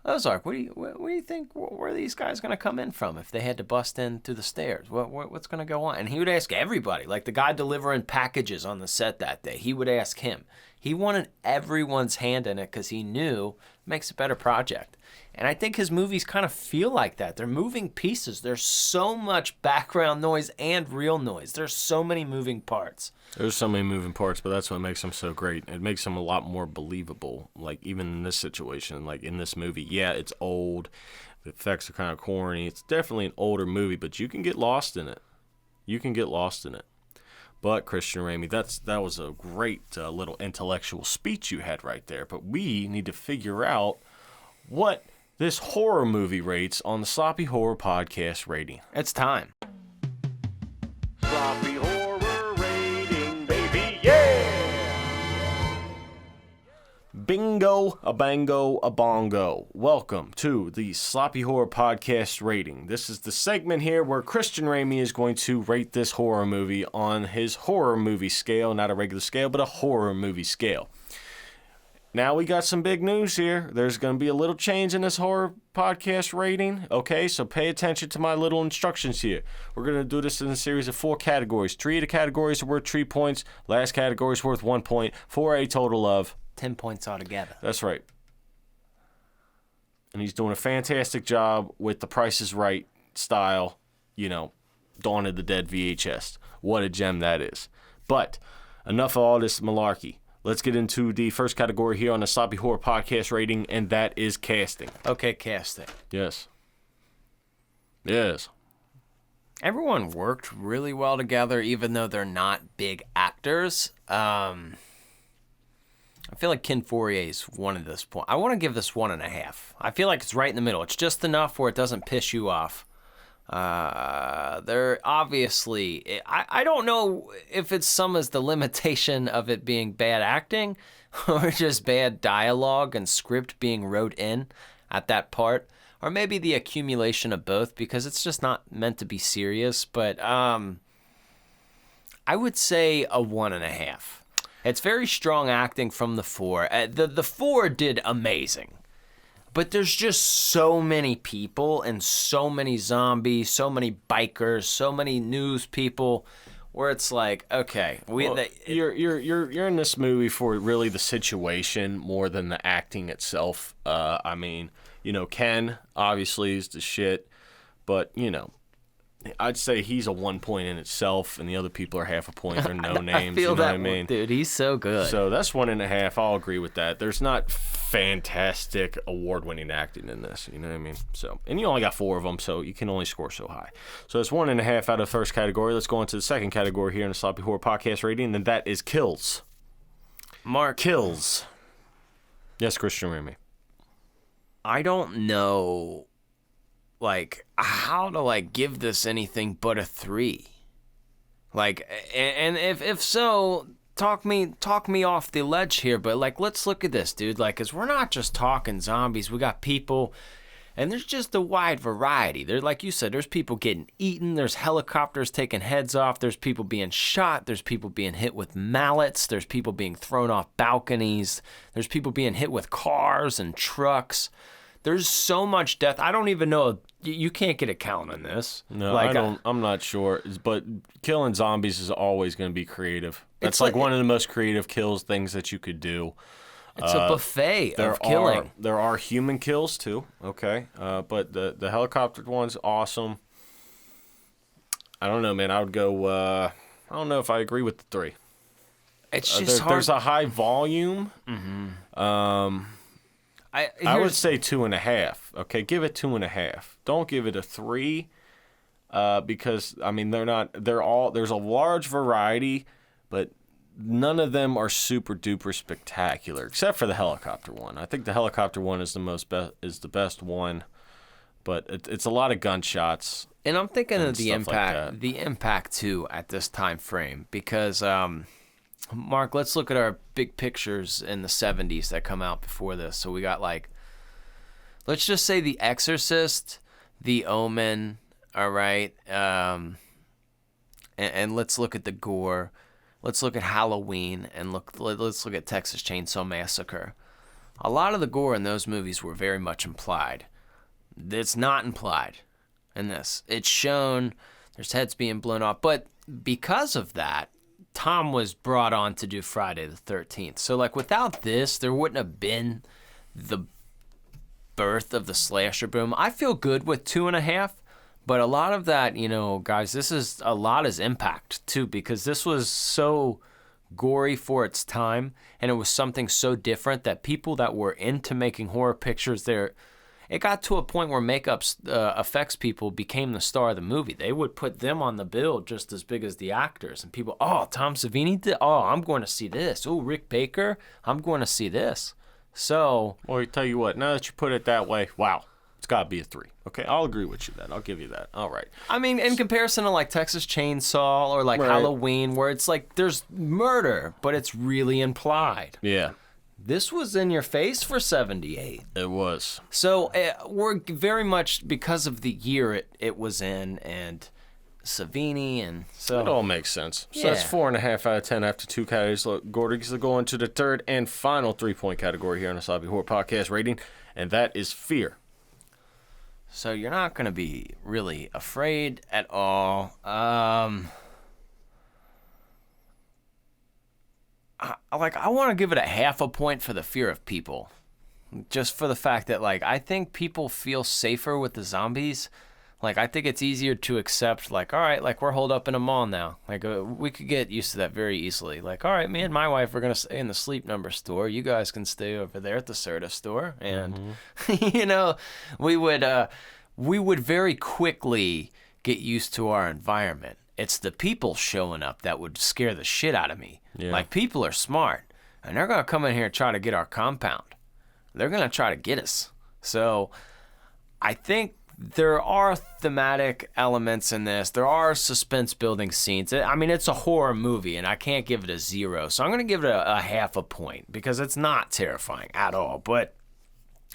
Ozark, what do you think? Where are these guys going to come in from if they had to bust in through the stairs? What's going to go on? And he would ask everybody, like the guy delivering packages on the set that day. He would ask him. He wanted everyone's hand in it because he knew it makes a better project. And I think his movies kind of feel like that. They're moving pieces. There's so much background noise and real noise. There's so many moving parts. There's so many moving parts, but that's what makes them so great. It makes them a lot more believable. Like, even in this situation, like in this movie, yeah, it's old. The effects are kind of corny. It's definitely an older movie, but you can get lost in it. But, Christian Ramey, that was a great little intellectual speech you had right there. But we need to figure out what this horror movie rates on the Sloppy Horror Podcast rating. It's time. Sloppy horror rating, baby, yeah! Bingo, a bango, a bongo. Welcome to the Sloppy Horror Podcast rating. This is the segment here where Christian Ramey is going to rate this horror movie on his horror movie scale, not a regular scale, but a horror movie scale. Now we got some big news here. There's going to be a little change in this horror podcast rating. Okay, so pay attention to my little instructions here. We're going to do this in a series of 4 categories. 3 of the categories are worth 3 points. Last category is worth 1 point for a total of 10 points altogether. That's right. And he's doing a fantastic job with the Price is Right style, Dawn of the Dead VHS. What a gem that is. But enough of all this malarkey. Let's get into the first category here on the Sloppy Horror Podcast rating, and that is casting. Okay, casting. Yes. Everyone worked really well together, even though they're not big actors. I feel like Ken Forier's won at this point. I want to give this 1.5. I feel like it's right in the middle. It's just enough where it doesn't piss you off. They're obviously, I don't know if it's some as the limitation of it being bad acting or just bad dialogue and script being wrote in at that part, or maybe the accumulation of both, because it's just not meant to be serious. But I would say a 1.5. It's very strong acting from the 4. The 4 did amazing. But there's just so many people and so many zombies, so many bikers, so many news people, where it's like, okay, you're in this movie for really the situation more than the acting itself. I mean, Ken obviously is the shit, but I'd say he's a 1 point in itself, and the other people are half a point. They're no names. I feel what I mean? Dude, he's so good. So that's 1.5. I'll agree with that. There's not fantastic award-winning acting in this. You know what I mean? So, and you only got 4 of them, so you can only score so high. So it's 1.5 out of the first category. Let's go into the second category here in the Sloppy Horror Podcast rating, and that is kills. Mark. Kills. Yes, Christian Remy. I don't know, how to, give this anything but a 3. And if so, talk me off the ledge here, but, let's look at this, dude. Because we're not just talking zombies. We got people, and there's just a wide variety. There, like you said, there's people getting eaten. There's helicopters taking heads off. There's people being shot. There's people being hit with mallets. There's people being thrown off balconies. There's people being hit with cars and trucks. There's so much death. I don't even know. You can't get a count on this. No, I don't. I'm not sure. But killing zombies is always going to be creative. That's one of the most creative things that you could do. It's a buffet of killing. There are human kills too. Okay, but the helicopter one's awesome. I don't know, man. I would go. I don't know if I agree with the 3. It's just hard. There's a high volume. Mm-hmm. I would say 2.5. Okay, give it 2.5. Don't give it a 3, because I mean they're not. They're all. There's a large variety, but none of them are super duper spectacular, except for the helicopter one. I think the helicopter one is the best one, but it's a lot of gunshots. And I'm thinking of the impact, like the impact too at this time frame, because Mark, let's look at our big pictures in the 70s that come out before this. So we got let's just say The Exorcist, The Omen, all right, and let's look at the gore. Let's look at Halloween, and let's look at Texas Chainsaw Massacre. A lot of the gore in those movies were very much implied. It's not implied in this. It's shown. There's heads being blown off, but because of that, Tom was brought on to do Friday the 13th. So, without this, there wouldn't have been the birth of the slasher boom. I feel good with 2.5, but a lot of that, guys, a lot is impact, too, because this was so gory for its time, and it was something so different that people that were into making horror pictures, it got to a point where makeup effects people became the star of the movie. They would put them on the bill just as big as the actors. And people, Tom Savini did? Oh, I'm going to see this. Oh, Rick Baker, I'm going to see this. So... Well, I tell you what, now that you put it that way, wow, it's got to be a 3. Okay, I'll agree with you then. I'll give you that. All right. I mean, in comparison to Texas Chainsaw or right. Halloween, where it's there's murder, but it's really implied. Yeah. This was in your face for 78. It was. So we're very much, because of the year it was in, and Savini, and so... It all makes sense. So yeah. that's 4.5 out of 10 after 2 categories. Look, Gordy's going to the third and final 3-point category here on the Sloppy Horror Podcast rating, and that is fear. So you're not going to be really afraid at all. I want to give it a 0.5 point for the fear of people. Just for the fact that, I think people feel safer with the zombies. I think it's easier to accept, all right, we're holed up in a mall now. We could get used to that very easily. All right, me and my wife are going to stay in the Sleep Number store. You guys can stay over there at the Serta store. And, we would very quickly get used to our environment. It's the people showing up that would scare the shit out of me. Yeah. People are smart, and they're going to come in here and try to get our compound. They're going to try to get us. So I think there are thematic elements in this. There are suspense-building scenes. It's a horror movie, and I can't give it a 0. So I'm going to give it a 0.5 point, because it's not terrifying at all. But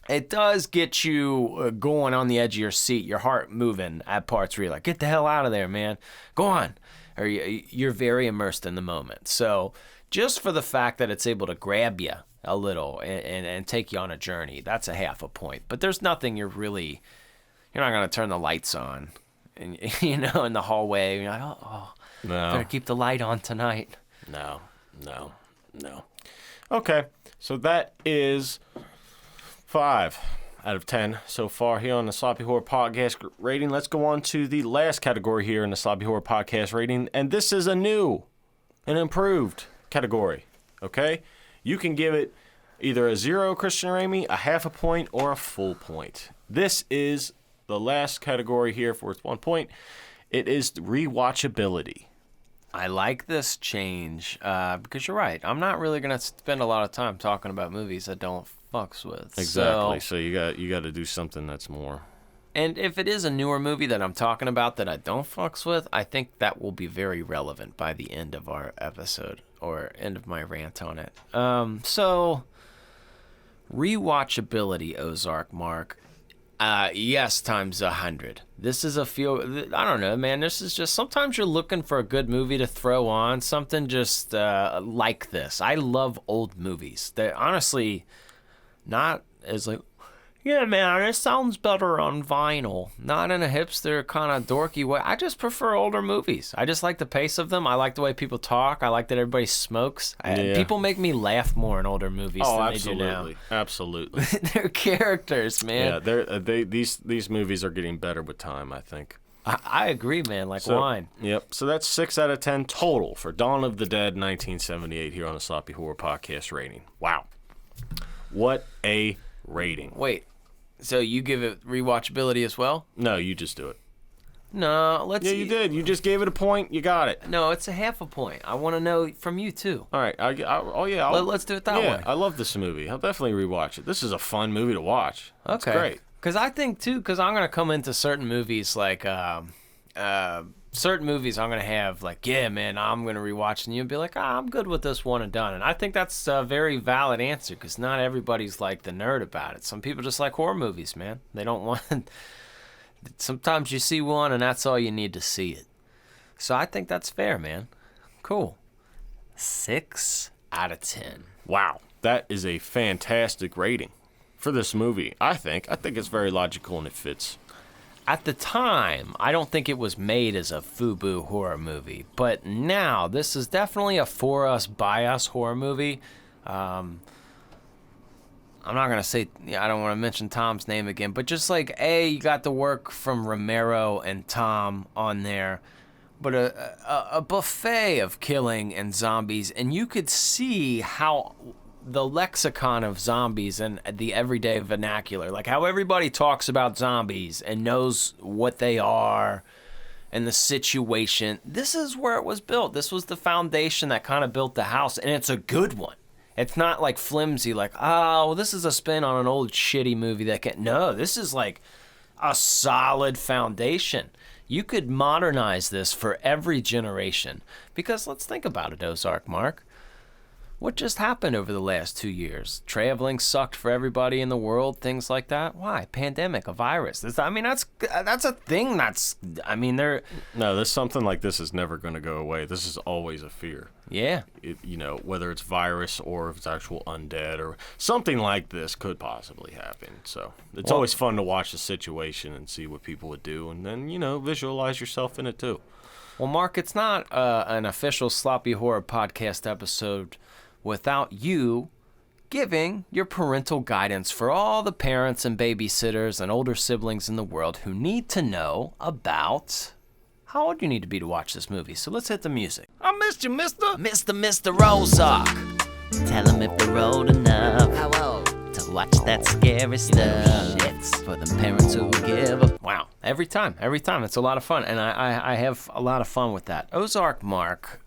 it does get you going on the edge of your seat, your heart moving at parts where you're like, get the hell out of there, man. Go on. Or you're very immersed in the moment. So just for the fact that it's able to grab you a little and take you on a journey, that's a half a point. But there's nothing you're not going to turn the lights on, and in the hallway. You're like, oh, No. better keep the light on tonight. No. Okay, so that is 5 out of 10 so far here on the Sloppy Horror Podcast rating. Let's go on to the last category here in the Sloppy Horror Podcast rating, and this is a new and improved category, okay? You can give it either a 0, Christian Ramey, a half a point, or a full point. This is the last category here for its 1 point. It is rewatchability. I like this change because you're right. I'm not really going to spend a lot of time talking about movies I don't fucks with. Exactly. So you got to do something that's more. And if it is a newer movie that I'm talking about that I don't fucks with, I think that will be very relevant by the end of our episode or end of my rant on it. So rewatchability, Ozark Mark. Yes, times 100. This is I don't know, man. This is just, sometimes you're looking for a good movie to throw on, something just like this. I love old movies. They're honestly not as like, yeah, man, it sounds better on vinyl. Not in a hipster kind of dorky way. I just prefer older movies. I just like the pace of them. I like the way people talk. I like that everybody smokes. People make me laugh more in older movies than they do now. Absolutely. They're characters, man. Yeah, these movies are getting better with time, I think. I agree, man, like wine. Yep. So that's 6 out of 10 total for Dawn of the Dead 1978 here on the Sloppy Horror Podcast rating. Wow. What a rating. Wait. So you give it rewatchability as well? No, you just do it. No, let's. Yeah, you did. You just gave it a point. You got it. No, it's a half a point. I want to know from you too. All right. Let's do it that way. I love this movie. I'll definitely rewatch it. This is a fun movie to watch. Okay. It's great. Because I think too, because I'm gonna come into certain movies like certain movies I'm gonna have like, yeah, man, I'm gonna rewatch, and you'll be like, I'm good with this one and done. And I think that's a very valid answer because not everybody's like the nerd about it. Some people just like horror movies, man. They don't want. Sometimes you see one and that's all you need to see it. So I think that's fair, man. Cool. 6 out of 10. Wow, that is a fantastic rating for this movie. I think it's very logical and it fits. At the time, I don't think it was made as a FUBU horror movie, but now this is definitely a for us, by us horror movie. I'm not going to say, I don't want to mention Tom's name again, but just like, you got the work from Romero and Tom on there, but a buffet of killing and zombies, and you could see how the lexicon of zombies and the everyday vernacular, like how everybody talks about zombies and knows what they are and the situation. This is where it was built. This was the foundation that kind of built the house, and it's a good one. It's not like flimsy, like, oh, this is a spin on an old shitty movie that can. No, this is like a solid foundation. You could modernize this for every generation. Because let's think about it, Ozark Mark. What just happened over the last 2 years? Traveling sucked for everybody in the world, things like that. Why? Pandemic, a virus. That's a thing. No, there's something like this is never going to go away. This is always a fear. Yeah. Whether it's virus or if it's actual undead or something like this could possibly happen. So it's always fun to watch the situation and see what people would do, and then visualize yourself in it too. Well, Mark, it's not an official Sloppy Horror Podcast episode without you giving your parental guidance for all the parents and babysitters and older siblings in the world who need to know about how old you need to be to watch this movie. So let's hit the music. I missed you, mister. Mr. Ozark. Tell them if they're old enough. How old? To watch that scary stuff. It's for the parents who give a... Wow. Every time. It's a lot of fun. And I have a lot of fun with that. Ozark Mark,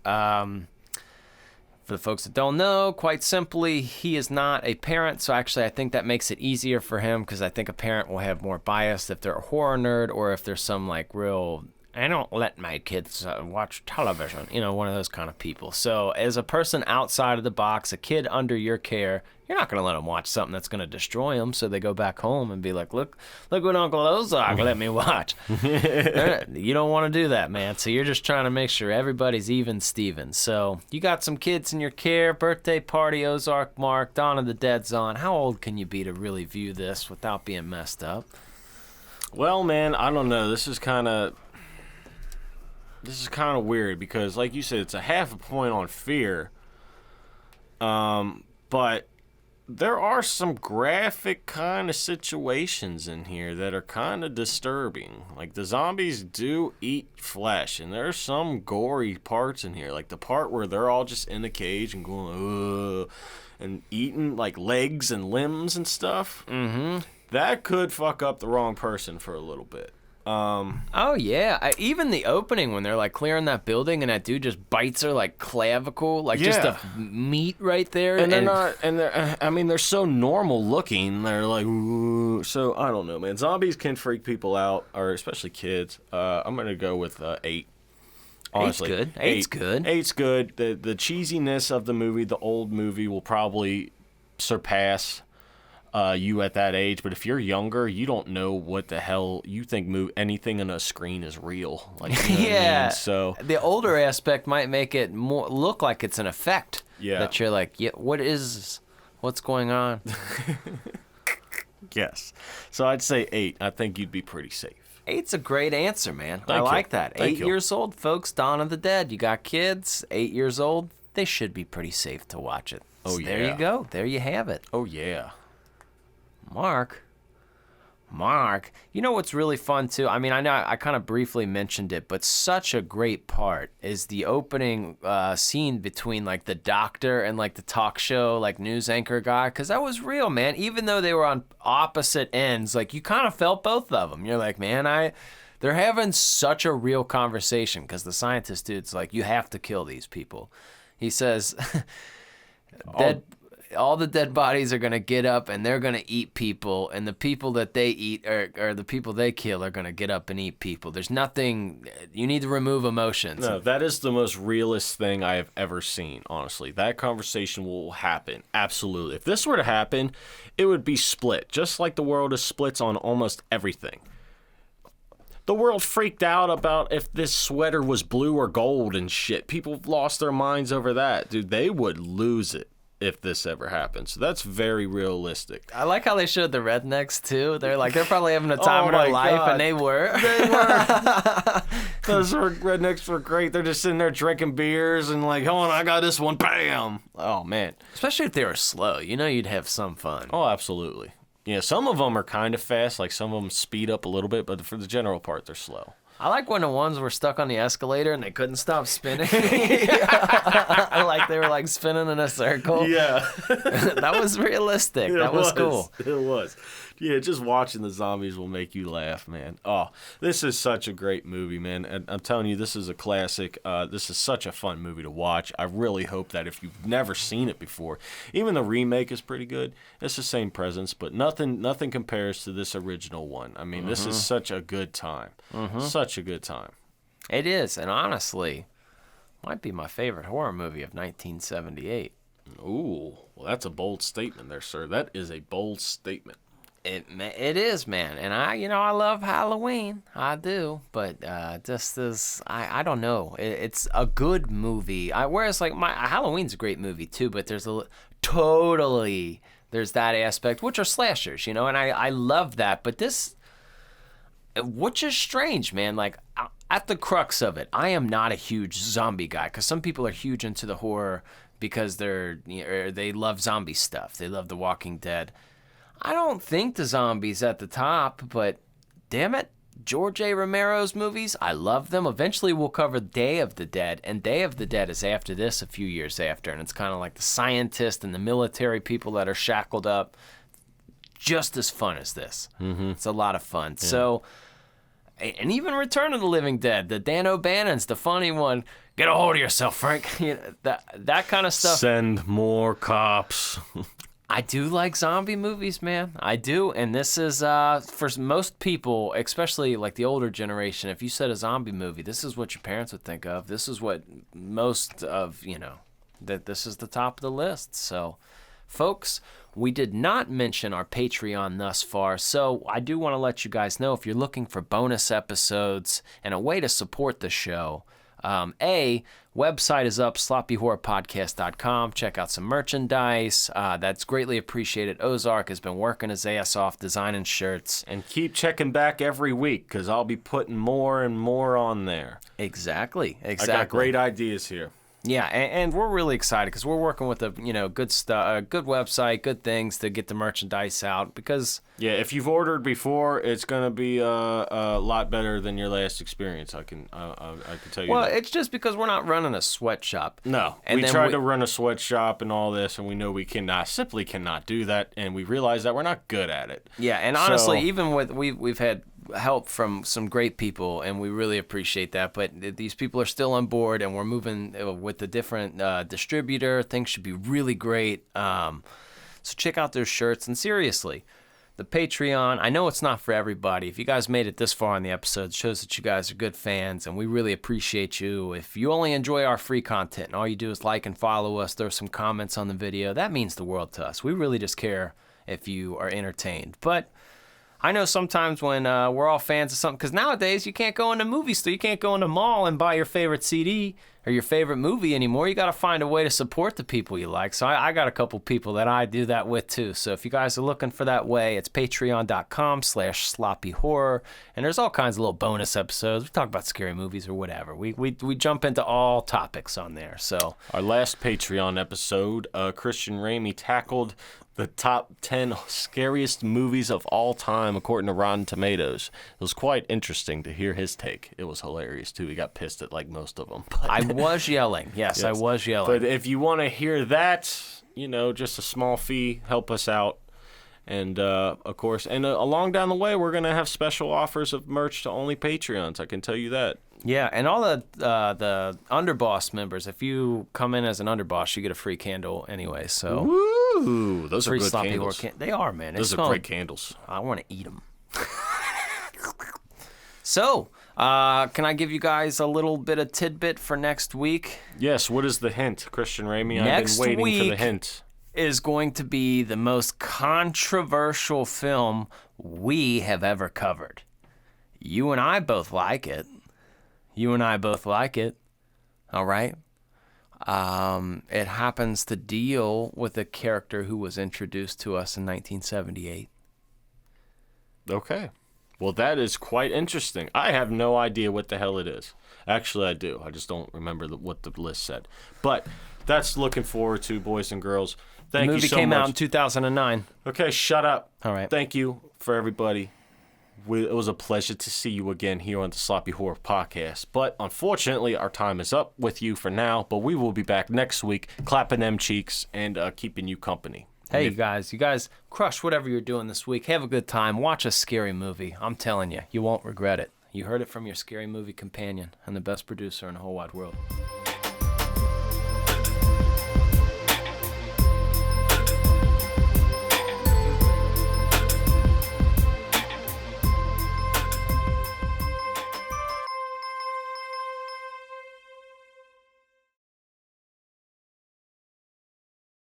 for the folks that don't know, quite simply, he is not a parent. So actually, I think that makes it easier for him because I think a parent will have more bias if they're a horror nerd or if there's some like real, I don't let my kids watch television, one of those kind of people. So as a person outside of the box, a kid under your care, You're not going to let them watch something that's going to destroy them, so they go back home and be like, look what Uncle Ozark let me watch. You don't want to do that, man. So you're just trying to make sure everybody's even Steven. So you got some kids in your care, birthday party, Ozark Mark, Dawn of the Dead's on. How old can you be to really view this without being messed up? Well, man, I don't know. This is kind of weird because, like you said, it's a half a point on fear. But there are some graphic kind of situations in here that are kind of disturbing. Like, the zombies do eat flesh, and there's some gory parts in here. Like, the part where they're all just in a cage and going, ugh, and eating, like, legs and limbs and stuff. Mm-hmm. That could fuck up the wrong person for a little bit. Oh, yeah. Even the opening when they're, like, clearing that building and that dude just bites her, like, clavicle, like, just the meat right there. And they're not, and they're, I mean, they're so normal looking. They're like, ooh. So, I don't know, man. Zombies can freak people out, or especially kids. I'm going to go with 8. Honestly. Eight's good. Eight's good. 8's good. The cheesiness of the movie, the old movie, will probably surpass you at that age, but if you're younger, you don't know what the hell you think anything on a screen is real. Like, you know what I mean? So the older aspect might make it more look like it's an effect. Yeah. That you're like, yeah, what's going on? yes. So I'd say 8. I think you'd be pretty safe. 8's a great answer, man. I Thank you. like that. Thank 8 you. years old, folks, Dawn of the Dead. You got kids, 8 years old, they should be pretty safe to watch it. Oh, So yeah. There you go. There you have it. Oh yeah. Mark, you know what's really fun too? I mean, I know I kind of briefly mentioned it, but such a great part is the opening scene between like the doctor and like the talk show like news anchor guy, because that was real, man. Even though they were on opposite ends, like you kind of felt both of them. You're like, man, they're having such a real conversation, because the scientist dude's like, you have to kill these people. He says, all the dead bodies are going to get up and they're going to eat people, and the people that they eat or the people they kill are going to get up and eat people. There's nothing, you need to remove emotions. No, that is the most realist thing I have ever seen, honestly. That conversation will happen, absolutely. If this were to happen, it would be split, just like the world is split on almost everything. The world freaked out about if this sweater was blue or gold and shit. People lost their minds over that. Dude, they would lose it if this ever happens. So that's very realistic. I like how they showed the rednecks too. They're probably having a time of my their life, God. and they were. Those rednecks were great. They're just sitting there drinking beers and like, hold on, I got this one. Bam! Oh, man. Especially if they were slow. You know you'd have some fun. Oh, absolutely. Yeah, some of them are kind of fast. Like, some of them speed up a little bit, but for the general part, they're slow. I like when the ones were stuck on the escalator and they couldn't stop spinning. Like they were like spinning in a circle. Yeah. That was realistic. That was cool. It was. Yeah, just watching the zombies will make you laugh, man. Oh, this is such a great movie, man. And I'm telling you, this is a classic. This is such a fun movie to watch. I really hope that if you've never seen it before, even the remake is pretty good. It's the same presence, but nothing compares to this original one. I mean, this is such a good time. Such a good time. It is, and honestly, might be my favorite horror movie of 1978. Ooh, well, that's a bold statement there, sir. That is a bold statement. It is, man, and I love Halloween, I do, but just as I don't know, it's a good movie. Whereas like Halloween's a great movie too, but there's there's that aspect, which are slashers, and I love that, but this, which is strange, man. Like at the crux of it, I am not a huge zombie guy, because some people are huge into the horror because they love zombie stuff, they love The Walking Dead. I don't think the zombies at the top, but damn it, George A. Romero's movies, I love them. Eventually we'll cover Day of the Dead, and Day of the Dead is after this, a few years after, and it's kind of like the scientists and the military people that are shackled up. Just as fun as this. Mm-hmm. It's a lot of fun. Yeah. So, and even Return of the Living Dead, the Dan O'Bannon's, the funny one. Get a hold of yourself, Frank. That kind of stuff. Send more cops. I do like zombie movies, man. I do, and this is for most people, especially like the older generation. If you said a zombie movie, this is what your parents would think of. This is what most of that. This is the top of the list. So, Folks, we did not mention our Patreon thus far, so I do want to let you guys know if you're looking for bonus episodes and a way to support the show. Website is up, sloppyhorrorpodcast.com. Check out some merchandise. That's greatly appreciated. Ozark has been working his ass off designing shirts. And keep checking back every week, because I'll be putting more and more on there. Exactly. I got great ideas here. Yeah, and we're really excited because we're working with good stuff, good website, good things to get the merchandise out. Because if you've ordered before, it's gonna be a lot better than your last experience. I can tell you. Well, that. it's just because we're not running a sweatshop. No, and we tried to run a sweatshop and all this, and we know we simply cannot do that, and we realize that we're not good at it. Yeah, and honestly, even with we've had help from some great people, and we really appreciate that. But these people are still on board, and we're moving with a different distributor. Things should be really great. So check out their shirts. And seriously, the Patreon, I know it's not for everybody. If you guys made it this far in the episode, it shows that you guys are good fans, and we really appreciate you. If you only enjoy our free content and all you do is like and follow us, throw some comments on the video, that means the world to us. We really just care if you are entertained. But I know sometimes when we're all fans of something, because nowadays you can't go in the movie store, you can't go in the mall and buy your favorite CD or your favorite movie anymore. You got to find a way to support the people you like. So I got a couple people that I do that with too. So if you guys are looking for that way, it's patreon.com/sloppyhorror. And there's all kinds of little bonus episodes. We talk about scary movies or whatever. We jump into all topics on there. So our last Patreon episode, Christian Ramey tackled the top 10 scariest movies of all time according to Rotten Tomatoes. It was quite interesting to hear his take. It was hilarious too. He got pissed at like most of them. But I was yelling. Yes, I was yelling. But if you want to hear that, just a small fee, help us out. And of course, along down the way, we're going to have special offers of merch to only Patreons. I can tell you that. Yeah, and all the Underboss members, if you come in as an Underboss, you get a free candle anyway. So, ooh, those are good candles. They are, man. Those are great candles. I want to eat them. So, can I give you guys a little bit of tidbit for next week? Yes. What is the hint, Christian Ramey? I've been waiting for the hint. Is going to be the most controversial film we have ever covered. You and I both like it. All right? It happens to deal with a character who was introduced to us in 1978. Okay. Well, that is quite interesting. I have no idea what the hell it is. Actually, I do. I just don't remember what the list said. But that's looking forward to, boys and girls. Thank you so much. The movie came out in 2009. Okay, shut up. All right. Thank you for everybody. It was a pleasure to see you again here on the Sloppy Horror Podcast. But unfortunately, our time is up with you for now. But we will be back next week, clapping them cheeks and keeping you company. Hey, you guys crush whatever you're doing this week. Have a good time. Watch a scary movie. I'm telling you, you won't regret it. You heard it from your scary movie companion and the best producer in the whole wide world.